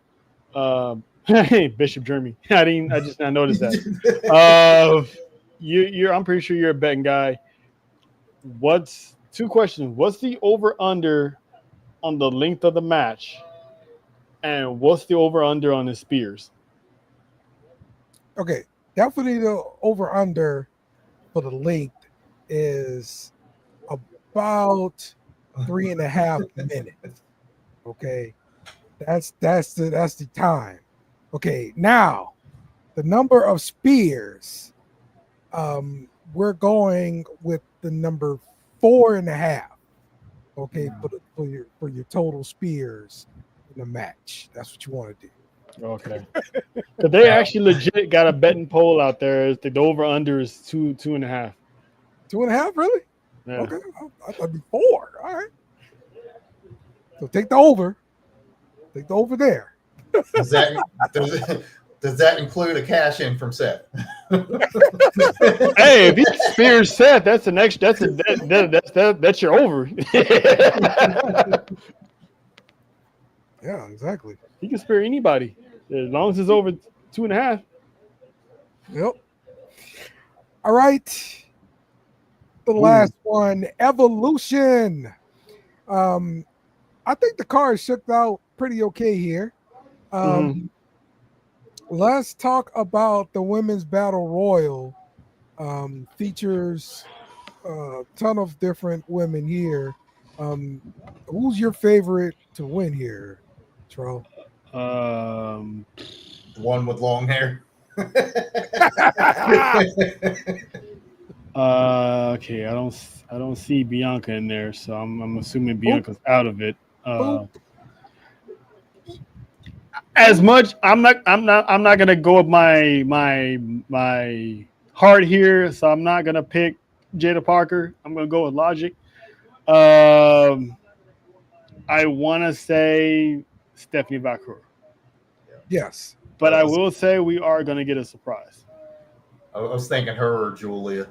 Hey, Bishop Jeremy, I just not noticed that. I'm pretty sure you're a betting guy. Two questions? What's the over under on the length of the match, and what's the over under on the spears? Okay, definitely the over under for the length is about 3.5 minutes. Okay, that's the time. Okay, now the number of spears. We're going with the number 4.5. Okay, for your total spears in the match. That's what you want to do. Okay. Because they actually legit got a betting poll out there. The over under is 2.5. 2.5, really? Yeah. Okay, I thought it'd be 4. All right. So take the over. Take the over there. Does that include a cash in from Seth? Hey, if he spears Seth, that's the next. That's your over. Yeah, exactly. He can spear anybody as long as it's over 2.5. Yep. All right. The last one, Evolution. I think the card shook out pretty okay here. Let's talk about the women's battle royal. Features a ton of different women here. Who's your favorite to win here, Tro? One with long hair. Okay, I don't see Bianca in there, so I'm assuming Bianca's out of it. As much I'm not gonna go with my heart here, so I'm not gonna pick Jada Parker. I'm gonna go with logic. I want to say Stephanie Vaquer. Yes, but I will say we are gonna get a surprise. I was thinking her or Julia.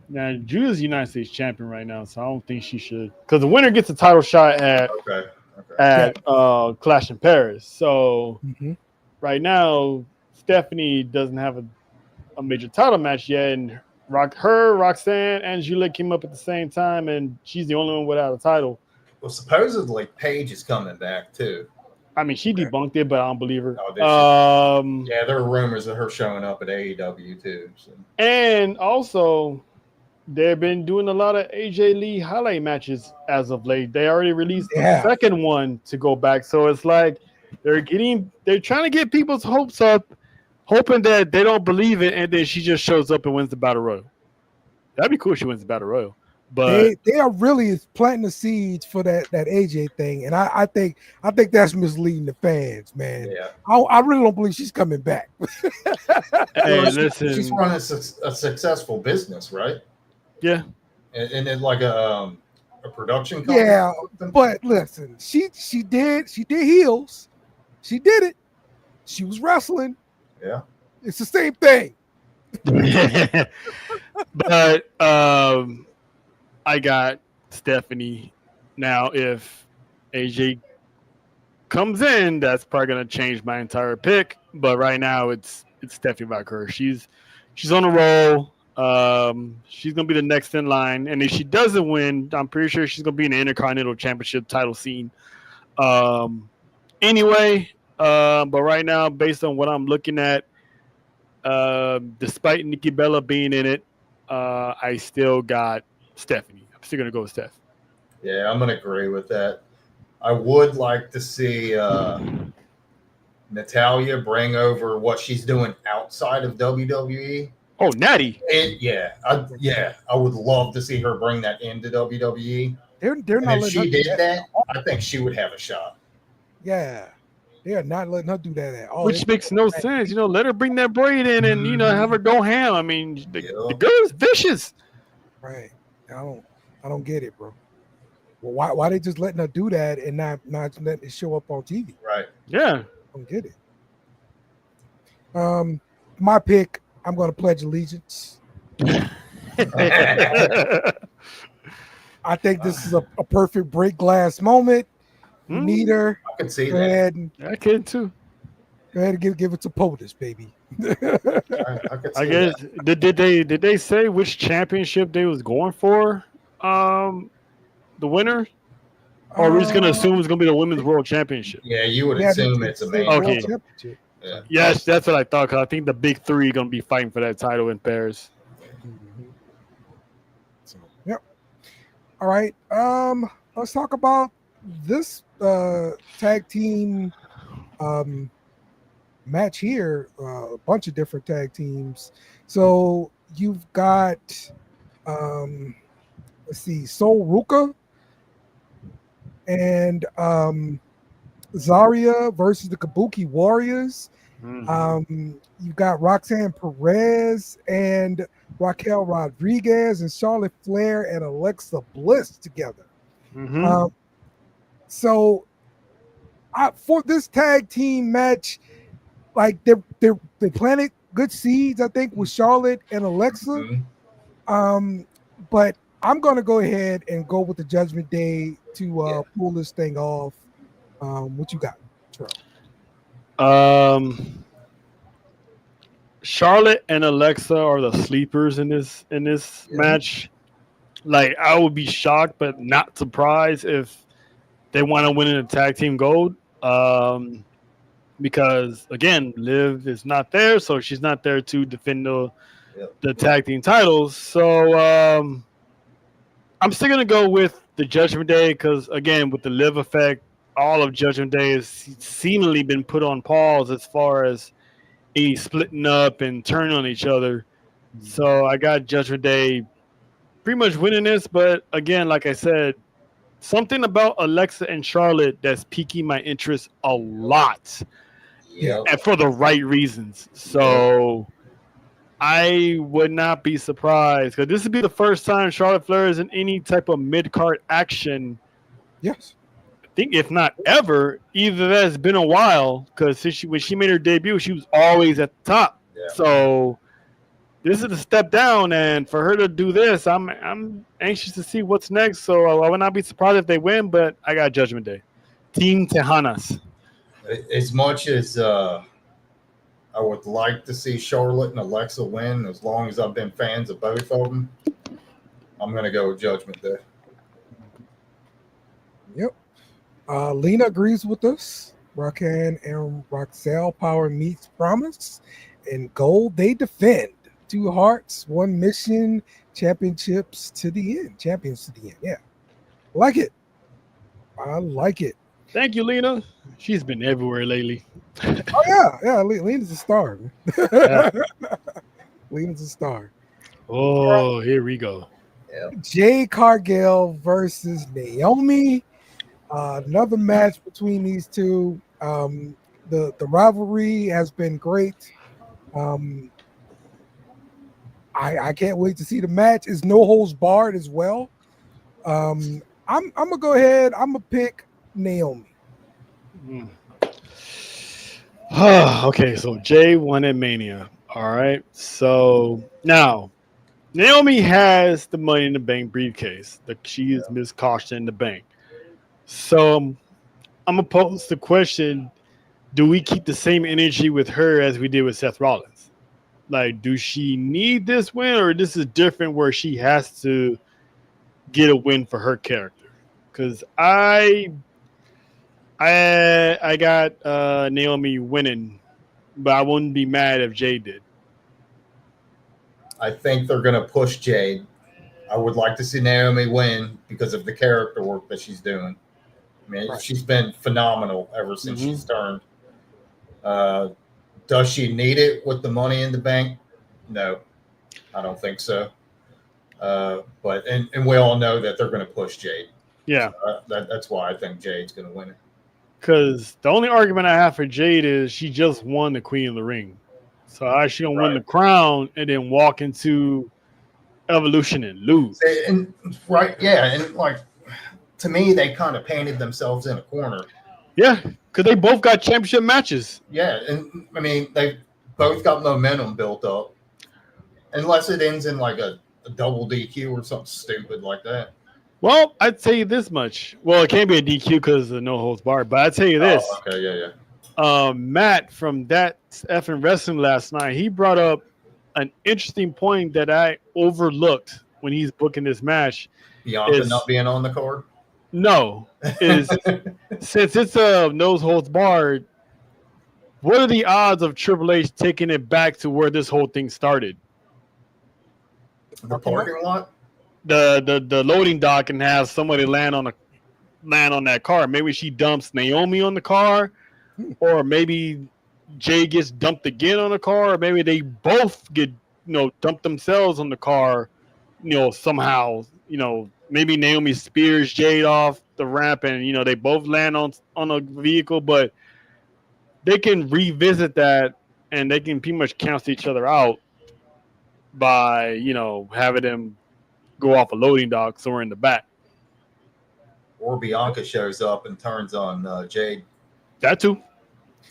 Now, Julia's United States champion right now, so I don't think she should. Because the winner gets a title shot at Clash in Paris. So right now, Stephanie doesn't have a major title match yet, and Roxanne, and Julia came up at the same time, and she's the only one without a title. Well, supposedly Paige is coming back too. I mean, she debunked it, but I don't believe her. Yeah, there are rumors of her showing up at AEW too. So. And also, they've been doing a lot of AJ Lee highlight matches as of late. They already released the second one to go back. So it's like they're trying to get people's hopes up, hoping that they don't believe it, and then she just shows up and wins the Battle Royal. That'd be cool if she wins the Battle Royal. But they are really planting the seeds for that AJ thing, and I think that's misleading the fans, man. Yeah. I really don't believe she's coming back. Hey, listen, she's running a successful business, right? Yeah, and then like a production company. Yeah, but listen, she did heels, she did it. She was wrestling. Yeah, it's the same thing. But I got Stephanie. Now, if AJ comes in, that's probably gonna change my entire pick. But right now, it's Stephanie Vaquer. She's on a roll. She's gonna be the next in line, and if she doesn't win, I'm pretty sure she's gonna be in the Intercontinental Championship title scene. Anyway, but right now, based on what I'm looking at, despite Nikki Bella being in it, I still got Stephanie. I'm still gonna go with Steph. Yeah, I'm gonna agree with that. I would like to see Natalya bring over what she's doing outside of WWE Oh, Natty. I would love to see her bring that into WWE. They're And not if letting her she do did that, I think she would have a shot. Yeah, they are not letting her do that at all. Which makes no sense. Let her bring that braid in and have her go ham. I mean, the girl is vicious. Right. I don't get it, bro. Well, why they just letting her do that and not letting it show up on TV? Right. Yeah. I don't get it. My pick, I'm gonna pledge allegiance. I think this is a perfect break glass moment. You need her. I can see Go ahead and I can too. Go ahead and give it to POTUS, baby. I guess did they say which championship they was going for? The winner? Or are we just gonna assume it's gonna be the Women's World Championship? Yeah, you would assume it's a main. Okay. Yeah. Yes, that's what I thought. Cause I think the big three are gonna be fighting for that title in Paris. So, yep. All right. Let's talk about this tag team match here. A bunch of different tag teams. So you've got let's see, Sol Ruka and Zarya versus the Kabuki Warriors. You've got Roxanne Perez and Raquel Rodriguez and Charlotte Flair and Alexa Bliss together. So for this tag team match, like they planted good seeds, I think, with Charlotte and Alexa. But I'm gonna go ahead and go with the Judgment Day to pull this thing off. What you got, Terrell? Charlotte and Alexa are the sleepers in this match. Like, I would be shocked but not surprised if they want to win in the tag team gold. Because again, Liv is not there, so she's not there to defend the tag team titles. So I'm still gonna go with the Judgment Day because again, with the Liv effect, all of Judgment Day has seemingly been put on pause as far as splitting up and turning on each other. So I got Judgment Day pretty much winning this, but again, like I said, something about Alexa and Charlotte that's piquing my interest a lot. And for the right reasons. So I would not be surprised because this would be the first time Charlotte Flair is in any type of mid-card action. Yes. I think if not ever, either that's been a while because when she made her debut, she was always at the top. So this is a step down, and for her to do this, I'm anxious to see what's next. So I would not be surprised if they win, but I got Judgment Day. Team Tejanas. As much as I would like to see Charlotte and Alexa win, as long as I've been fans of both of them, I'm going to go with Judgment Day. Yep. Lena agrees with us. Raquel and Roxelle, power meets promise. And gold, they defend. 2 hearts, 1 mission, championships to the end. Champions to the end. Yeah. Like it. I like it. Thank you, Lena. She's been everywhere lately. Oh, yeah. Lena's a star. Man. Lena's a star. Oh, here we go. Jade Cargill versus Naomi. Another match between these two. The rivalry has been great. I can't wait to see the match. It's no holds barred as well. I'm gonna go ahead. I'm gonna pick Naomi. Okay, so Jay won at Mania. All right. So now Naomi has the Money in the Bank briefcase. She is Miss Caution in the bank. So I'm gonna pose the question: do we keep the same energy with her as we did with Seth Rollins? Like, do she need this win, or this is different where she has to get a win for her character? Because I got Naomi winning, but I wouldn't be mad if Jade did. I think they're going to push Jade. I would like to see Naomi win because of the character work that she's doing. I mean, she's been phenomenal ever since she's turned. Does she need it with the Money in the Bank? No. I don't think so. But we all know that they're going to push Jade. Yeah. So that's why I think Jade's going to win it. Because the only argument I have for Jade is she just won the Queen of the Ring. So how is she going to win the crown and then walk into Evolution and lose? And yeah. And like, to me, they kind of painted themselves in a corner. Yeah, because they both got championship matches. Yeah. And I mean, they both got momentum built up. Unless it ends in like a double DQ or something stupid like that. Well, I'd tell you this much. Well, it can't be a DQ because of no holds barred, but I'd tell you this. Oh, okay, yeah. Matt from That Effing Wrestling last night, he brought up an interesting point that I overlooked when he's booking this match. Bianca not being on the card? No. Since it's a no holds barred, what are the odds of Triple H taking it back to where this whole thing started? The parking lot? The loading dock and have somebody land on that car. Maybe she dumps Naomi on the car, or maybe Jay gets dumped again on the car, or maybe they both get dumped themselves on the car, somehow. Maybe Naomi spears Jade off the ramp and they both land on a vehicle, but they can revisit that and they can pretty much cancel each other out by having them go off a loading dock somewhere in the back. Or Bianca shows up and turns on Jade. That too.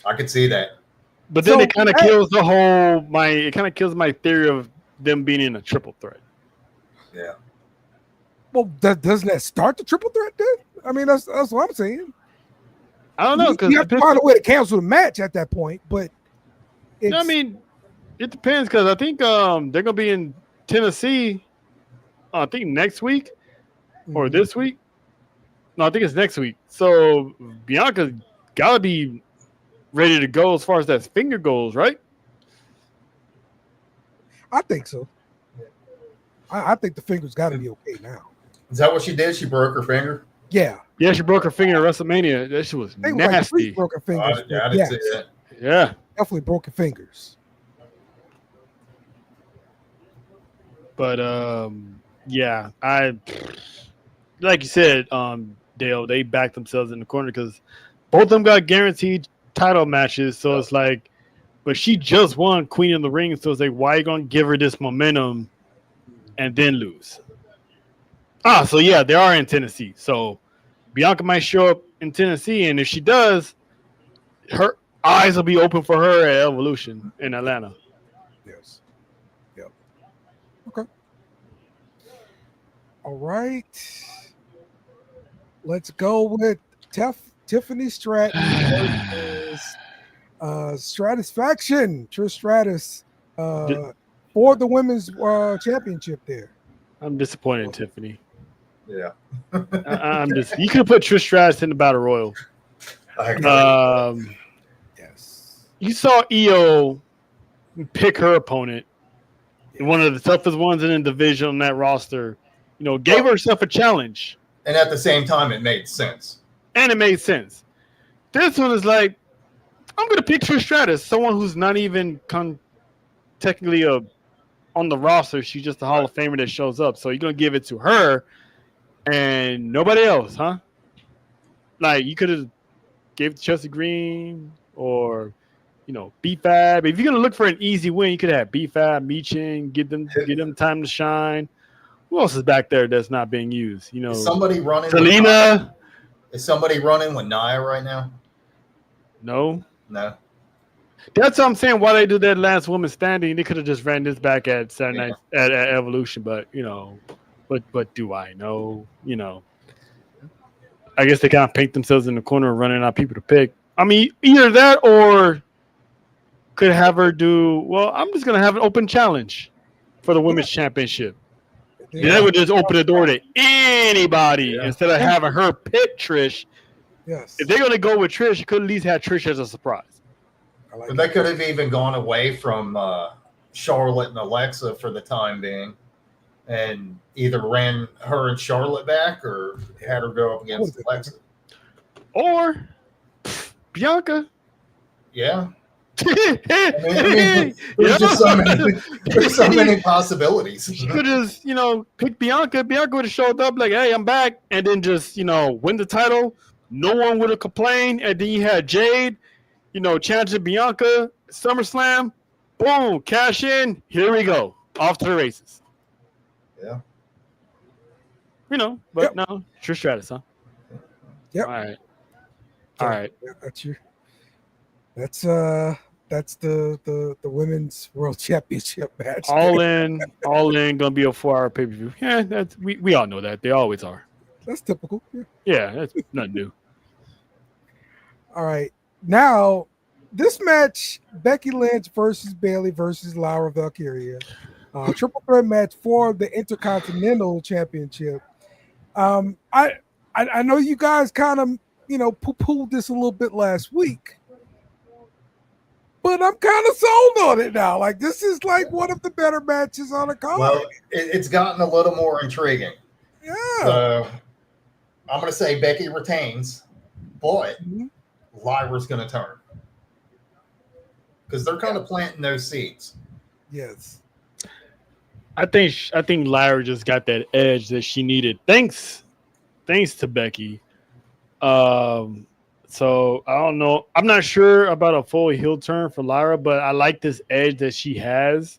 I could see that. But then it kind of kills my theory of them being in a triple threat. Yeah. Well, doesn't that start the triple threat then? I mean, that's what I'm saying. I don't know, because you have to find a way to cancel the match at that point, but I mean, it depends, because I think they're gonna be in Tennessee. I think next week or this week. No, I think it's next week. So Bianca gotta be ready to go as far as that finger goes, right? I think so. I think the finger's got to be okay now. Is that what she did? She broke her finger? Yeah. Yeah, she broke her finger at WrestleMania. That shit was nasty. Like broken fingers. I didn't see that. Yeah. Definitely broken fingers. But yeah, like you said, Dale, they backed themselves in the corner because both of them got guaranteed title matches. So it's like, but she just won Queen of the Ring, so it's like, why are you gonna give her this momentum and then lose? So yeah, they are in Tennessee. So Bianca might show up in Tennessee, and if she does, her eyes will be open for her at Evolution in Atlanta. Yes. Yep. Okay. All right. Let's go with Tiffany Stratton versus Stratisfaction. Trish Stratus for the women's championship there. I'm disappointed in Tiffany. Yeah. I'm just. You could have put Trish Stratus in the Battle Royal. Yes. You saw Io pick her opponent, one of the toughest ones in the division on that roster. Gave herself a challenge. And at the same time, it made sense. And it made sense. This one is like, I'm going to pick Trish Stratus, someone who's not even technically on the roster. She's just a Hall of Famer that shows up. So you're going to give it to her and nobody else, huh? Like, you could have gave it to Chelsea Green or, B-Fab. If you're going to look for an easy win, you could have B-Fab, Meechin, get them time to shine. Who else is back there that's not being used? Is somebody running? Selena. Is somebody running with Nia right now? No. That's what I'm saying. Why they do that last woman standing? They could have just ran this back at Saturday night at Evolution, but but do I know? I guess they kind of paint themselves in the corner and running out people to pick. I mean, either that or could have her do. Well, I'm just gonna have an open challenge for the women's championship. Yeah. That would just open the door to anybody instead of having her pick Trish. Yes. If they're going to go with Trish, you could at least have Trish as a surprise. But they could have even gone away from Charlotte and Alexa for the time being and either ran her and Charlotte back or had her go up against Alexa. Or Bianca. Yeah. There's just so many possibilities. She could just, pick Bianca. Bianca would have showed up like, hey, I'm back. And then just, win the title. No one would have complained. And then you had Jade, challenging Bianca, SummerSlam. Boom, cash in. Here we go. Off to the races. Yeah. But no, Trish Stratus, huh? Yep. All right. That's you. That's the women's world championship match. All in, gonna be a 4-hour pay-per-view. Yeah, we all know that. They always are. That's typical. Yeah, that's nothing new. All right. Now, this match, Becky Lynch versus Bayley versus Lyra Valkyria. Triple threat match for the Intercontinental Championship. I know you guys kind of, poo-pooed this a little bit last week. But I'm kind of sold on it now. Like, this is like one of the better matches on the card. Well, it's gotten a little more intriguing. Yeah. So I'm going to say Becky retains, but Lyra's going to turn. Because they're kind of planting those seeds. Yes. I think Lyra just got that edge that she needed. Thanks to Becky. So I don't know. I'm not sure about a full heel turn for Lyra, but I like this edge that she has.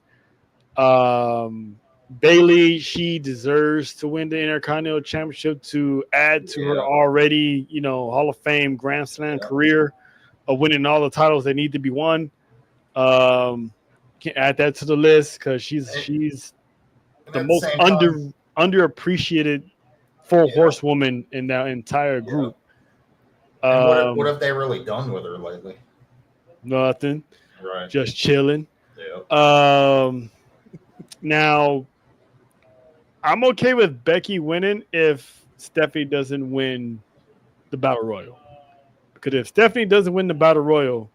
Bayley, she deserves to win the Intercontinental Championship to add to her already, Hall of Fame Grand Slam career of winning all the titles that need to be won. Can add that to the list because she's the most underappreciated full horsewoman in that entire group. What have they really done with her lately? Nothing. Right. Just chilling. Yeah. Now, I'm okay with Becky winning if Stephanie doesn't win the Battle Royal. Because if Stephanie doesn't win the Battle Royal,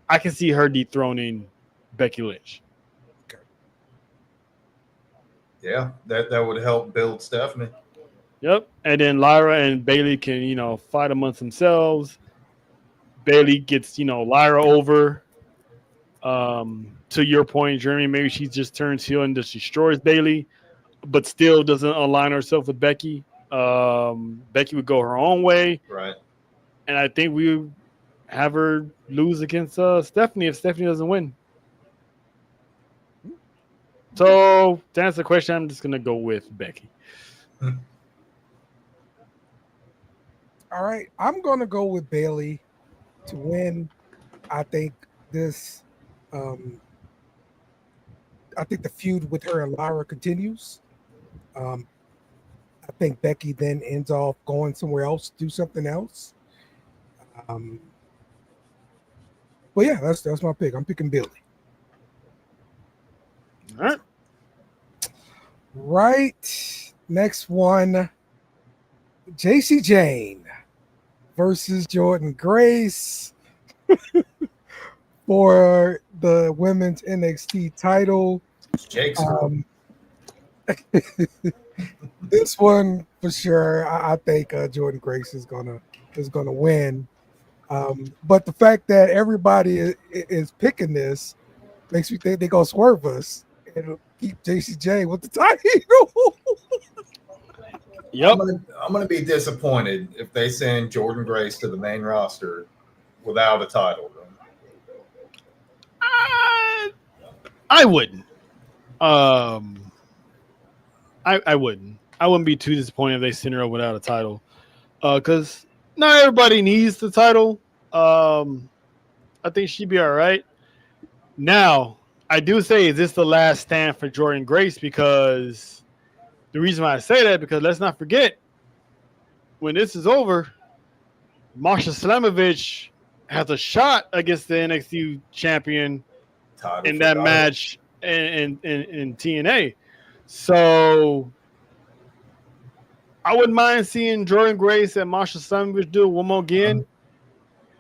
I can see her dethroning Becky Lynch. Okay. Yeah, that would help build Stephanie. Yep. And then Lyra and Bayley can, fight amongst themselves. Bayley gets, Lyra over. To your point, Jeremy, maybe she just turns heel and just destroys Bayley, but still doesn't align herself with Becky. Becky would go her own way. Right. And I think we would have her lose against Stephanie if Stephanie doesn't win. So to answer the question, I'm just going to go with Becky. All right, I'm going to go with Bayley to win. I think this, I think the feud with her and Lyra continues. I think Becky then ends off going somewhere else, do something else. But yeah, that's my pick. I'm picking Bayley. All right. Right. Next one, JC Jane versus Jordan Grace for the women's NXT title. Jake's This one for sure, I think Jordan Grace is gonna win. But the fact that everybody is picking this makes me think they're gonna swerve us and keep JCJ with the title. Yep. I'm gonna be disappointed if they send Jordan Grace to the main roster without a title. I wouldn't. I wouldn't. I wouldn't be too disappointed if they send her without a title. Because not everybody needs the title. I think she'd be all right. Now, I do say, is this the last stand for Jordan Grace? Because the reason why I say that, because let's not forget, when this is over, Masha Slamovich has a shot against the NXT champion in that match in TNA. So I wouldn't mind seeing Jordan Grace and Masha Slamovich do it one more again.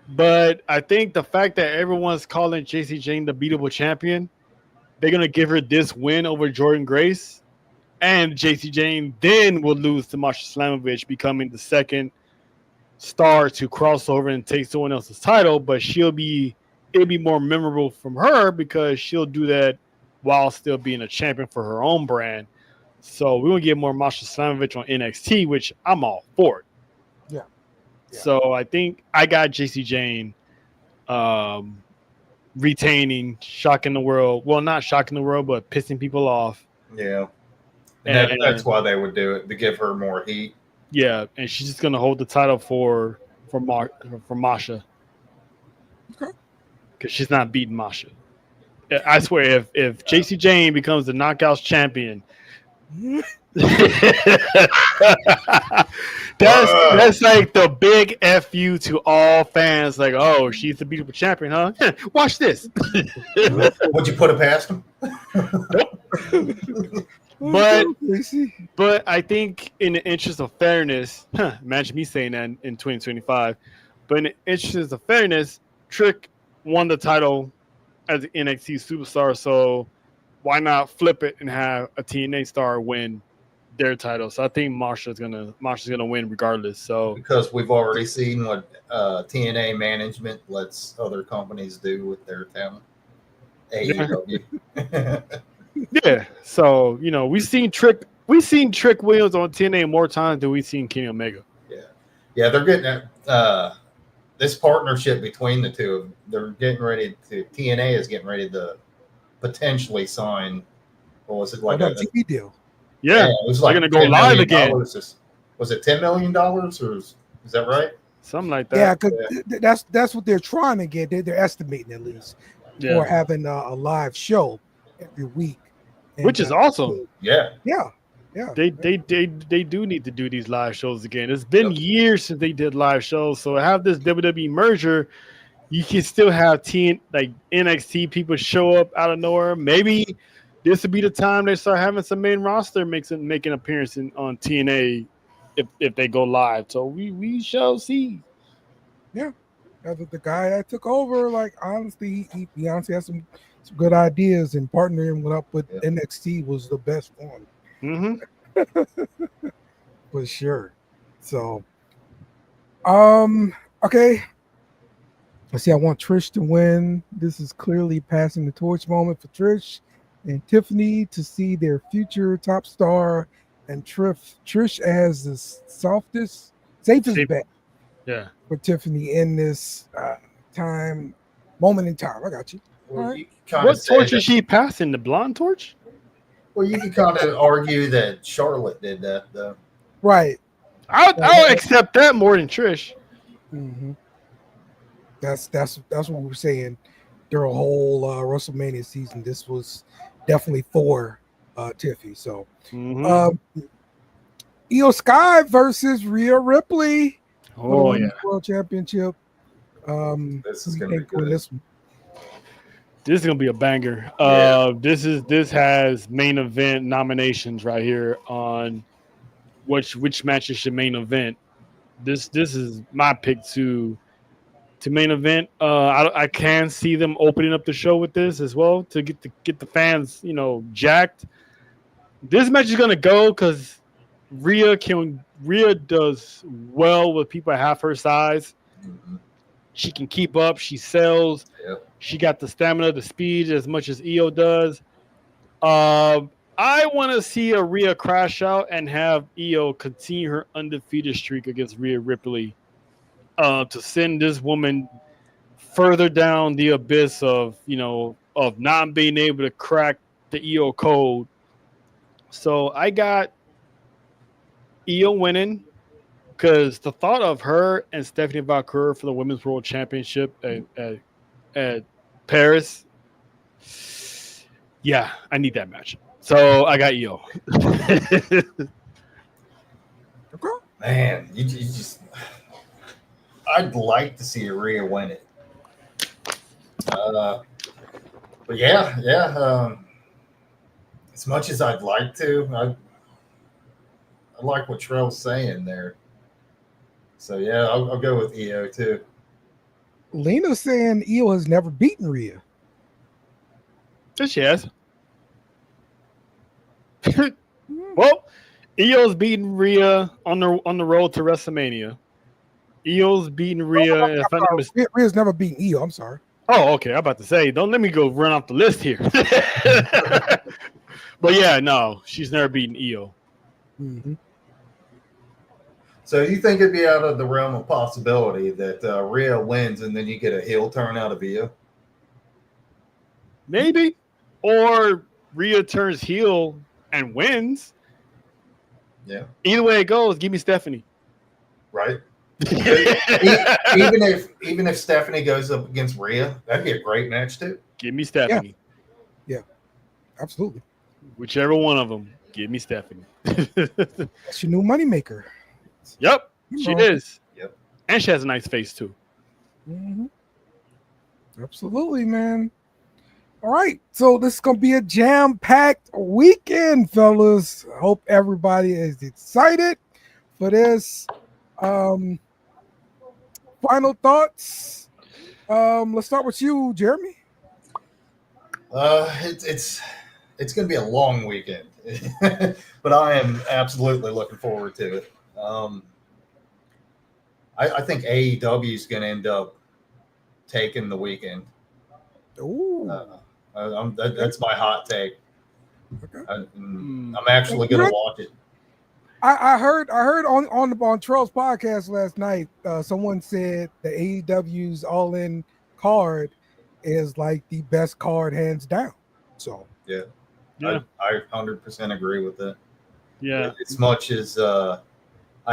But I think the fact that everyone's calling JC Jane the beatable champion, they're going to give her this win over Jordan Grace. And JC Jane then will lose to Masha Slamovich, becoming the second star to cross over and take someone else's title. But she'll be it'd be more memorable from her because she'll do that while still being a champion for her own brand. So we're gonna get more Masha Slamovich on NXT, which I'm all for it. Yeah. So I think I got JC Jane retaining, shocking the world. Well, not shocking the world, but pissing people off. Yeah. And that's why they would do it, to give her more heat. Yeah, and she's just gonna hold the title for Masha. Okay. Because she's not beating Masha. I swear, if JC Jane becomes the Knockouts champion, that's like the big FU to all fans. Like, oh, she's the beatable champion, huh? Watch this. Would you put it past him? But I think in the interest of fairness, imagine me saying that in 2025. But in the interest of fairness, Trick won the title as an NXT superstar, so why not flip it and have a TNA star win their title? So I think Masha's gonna win regardless. So because we've already seen what TNA management lets other companies do with their talent. AEW. Yeah. So we've seen Trick Williams on TNA more times than we've seen Kenny Omega. Yeah, they're getting at this partnership between the two. They're getting ready to. TNA is getting ready to potentially sign. What was it like a TV deal? Yeah, it was like they're gonna go live again. Was it $10 million or is that right? Something like that. Yeah, because that's what they're trying to get. They're estimating at least for having a live show every week, which is awesome. Yeah. They do need to do these live shows again. It's been years since they did live shows, so have this WWE merger. You can still have NXT people show up out of nowhere. Maybe this would be the time they start having some main roster making appearance on TNA if they go live. So we shall see. Yeah, the guy that took over, like honestly, he honestly has some good ideas, and partnering up with NXT was the best one. For sure. So, okay. Let's see. I want Trish to win. This is clearly passing the torch moment for Trish and Tiffany to see their future top star, and Trish as the safest bet. Yeah. For Tiffany in this moment in time. I got you. Well, right. What torch is she passing? The blonde torch? Well, you can kind of argue that Charlotte did that, though. Right. I'll accept that more than Trish. Mm-hmm. That's what we were saying during a whole WrestleMania season. This was definitely for Tiffy. So, Io Sky versus Rhea Ripley. Oh yeah, World Championship. This is gonna be good. This is gonna be a banger. This has main event nominations right here on which matches should main event. This is my pick to main event. I can see them opening up the show with this as well to get the fans jacked. This match is gonna go because Rhea does well with people half her size. Mm-hmm. She can keep up. She sells. Yep. She got the stamina, the speed as much as Io does. I want to see a Rhea crash out and have Io continue her undefeated streak against Rhea Ripley to send this woman further down the abyss of not being able to crack the Io code. So I got Io winning because the thought of her and Stephanie Valkyrie for the Women's World Championship at Paris, yeah, I need that match. So I got Io. Man, you just I'd like to see Rhea win it. But yeah. As much as I'd like to, I like what Trell's saying there. So yeah, I'll go with Io too. Lena's saying Io has never beaten Rhea. Yes, she has. Well, Io's beating Rhea on the road to WrestleMania. Io's beating Rhea. Rhea's never beaten Io. I'm sorry. Oh, okay. I'm about to say, don't let me go run off the list here. But yeah, no, she's never beaten Io. Mm-hmm. So you think it'd be out of the realm of possibility that Rhea wins and then you get a heel turn out of Io? Maybe. Or Rhea turns heel and wins. Yeah. Either way it goes, give me Stephanie. Right. even if Stephanie goes up against Rhea, that'd be a great match too. Give me Stephanie. Yeah. Absolutely. Whichever one of them, give me Stephanie. That's your new moneymaker. Yep, she is. Yep. And she has a nice face too. Mm-hmm. Absolutely, man. All right, so this is gonna be a jam-packed weekend, fellas. I hope everybody is excited for this. Final thoughts. Let's start with you, Jeremy. It's gonna be a long weekend, but I am absolutely looking forward to it. I think AEW is gonna end up taking the weekend. Ooh. That's my hot take. Okay. I'm actually going to watch it. I heard on Troll's podcast last night. Someone said the AEW's All In card is like the best card hands down. So yeah. I 100% agree with that. Yeah, as much as I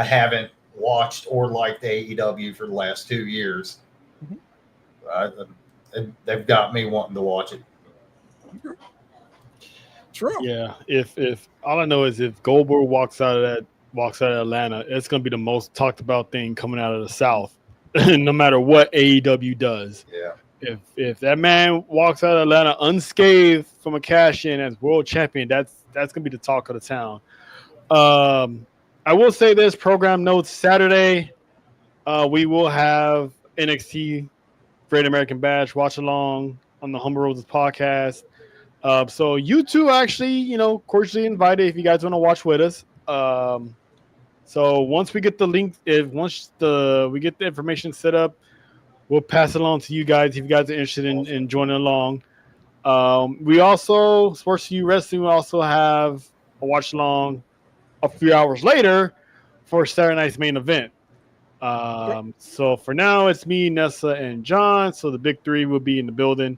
haven't watched or liked AEW for the last 2 years, they've got me wanting to watch it. True. Yeah. If all I know is if Goldberg walks out of Atlanta, it's gonna be the most talked about thing coming out of the South, no matter what AEW does. Yeah. If that man walks out of Atlanta unscathed from a cash in as world champion, that's gonna be the talk of the town. I will say this: program notes Saturday, we will have NXT Great American Bash watch along on the Humble Roses podcast. So you two actually, cordially invited if you guys want to watch with us. So once we get the link, we get the information set up, we'll pass it along to you guys if you guys are interested in joining along. We also, Sports U Wrestling, we also have a watch along a few hours later for Saturday night's main event. So for now, it's me, Nessa, and John. So the big three will be in the building.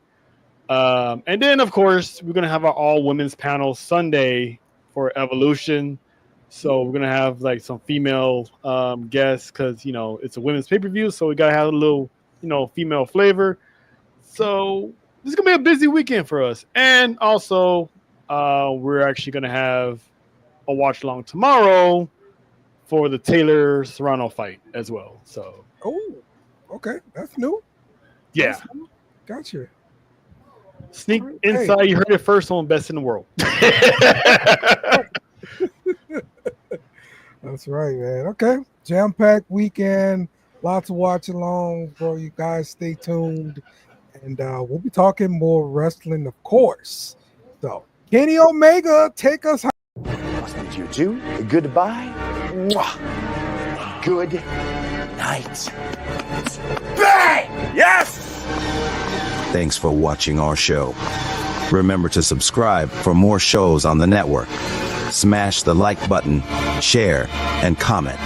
And then, of course, we're going to have our all women's panel Sunday for Evolution. So we're going to have like some female guests because, it's a women's pay-per-view. So we got to have a little, female flavor. So this is going to be a busy weekend for us. And also, we're actually going to have a watch along tomorrow for the Taylor Serrano fight as well. So, okay, that's new. Yeah, that's new. Gotcha. Sneak inside. You heard it first on Best in the World. That's right, man. Okay, jam-packed weekend. Lots of watch along, bro. You guys stay tuned, and we'll be talking more wrestling, of course. So, Kenny Omega, take us home. Nice to meet you too. Goodbye. Mwah. Good night. Bang! Yes! Thanks for watching our show. Remember to subscribe for more shows on the network. Smash the like button, share, and comment.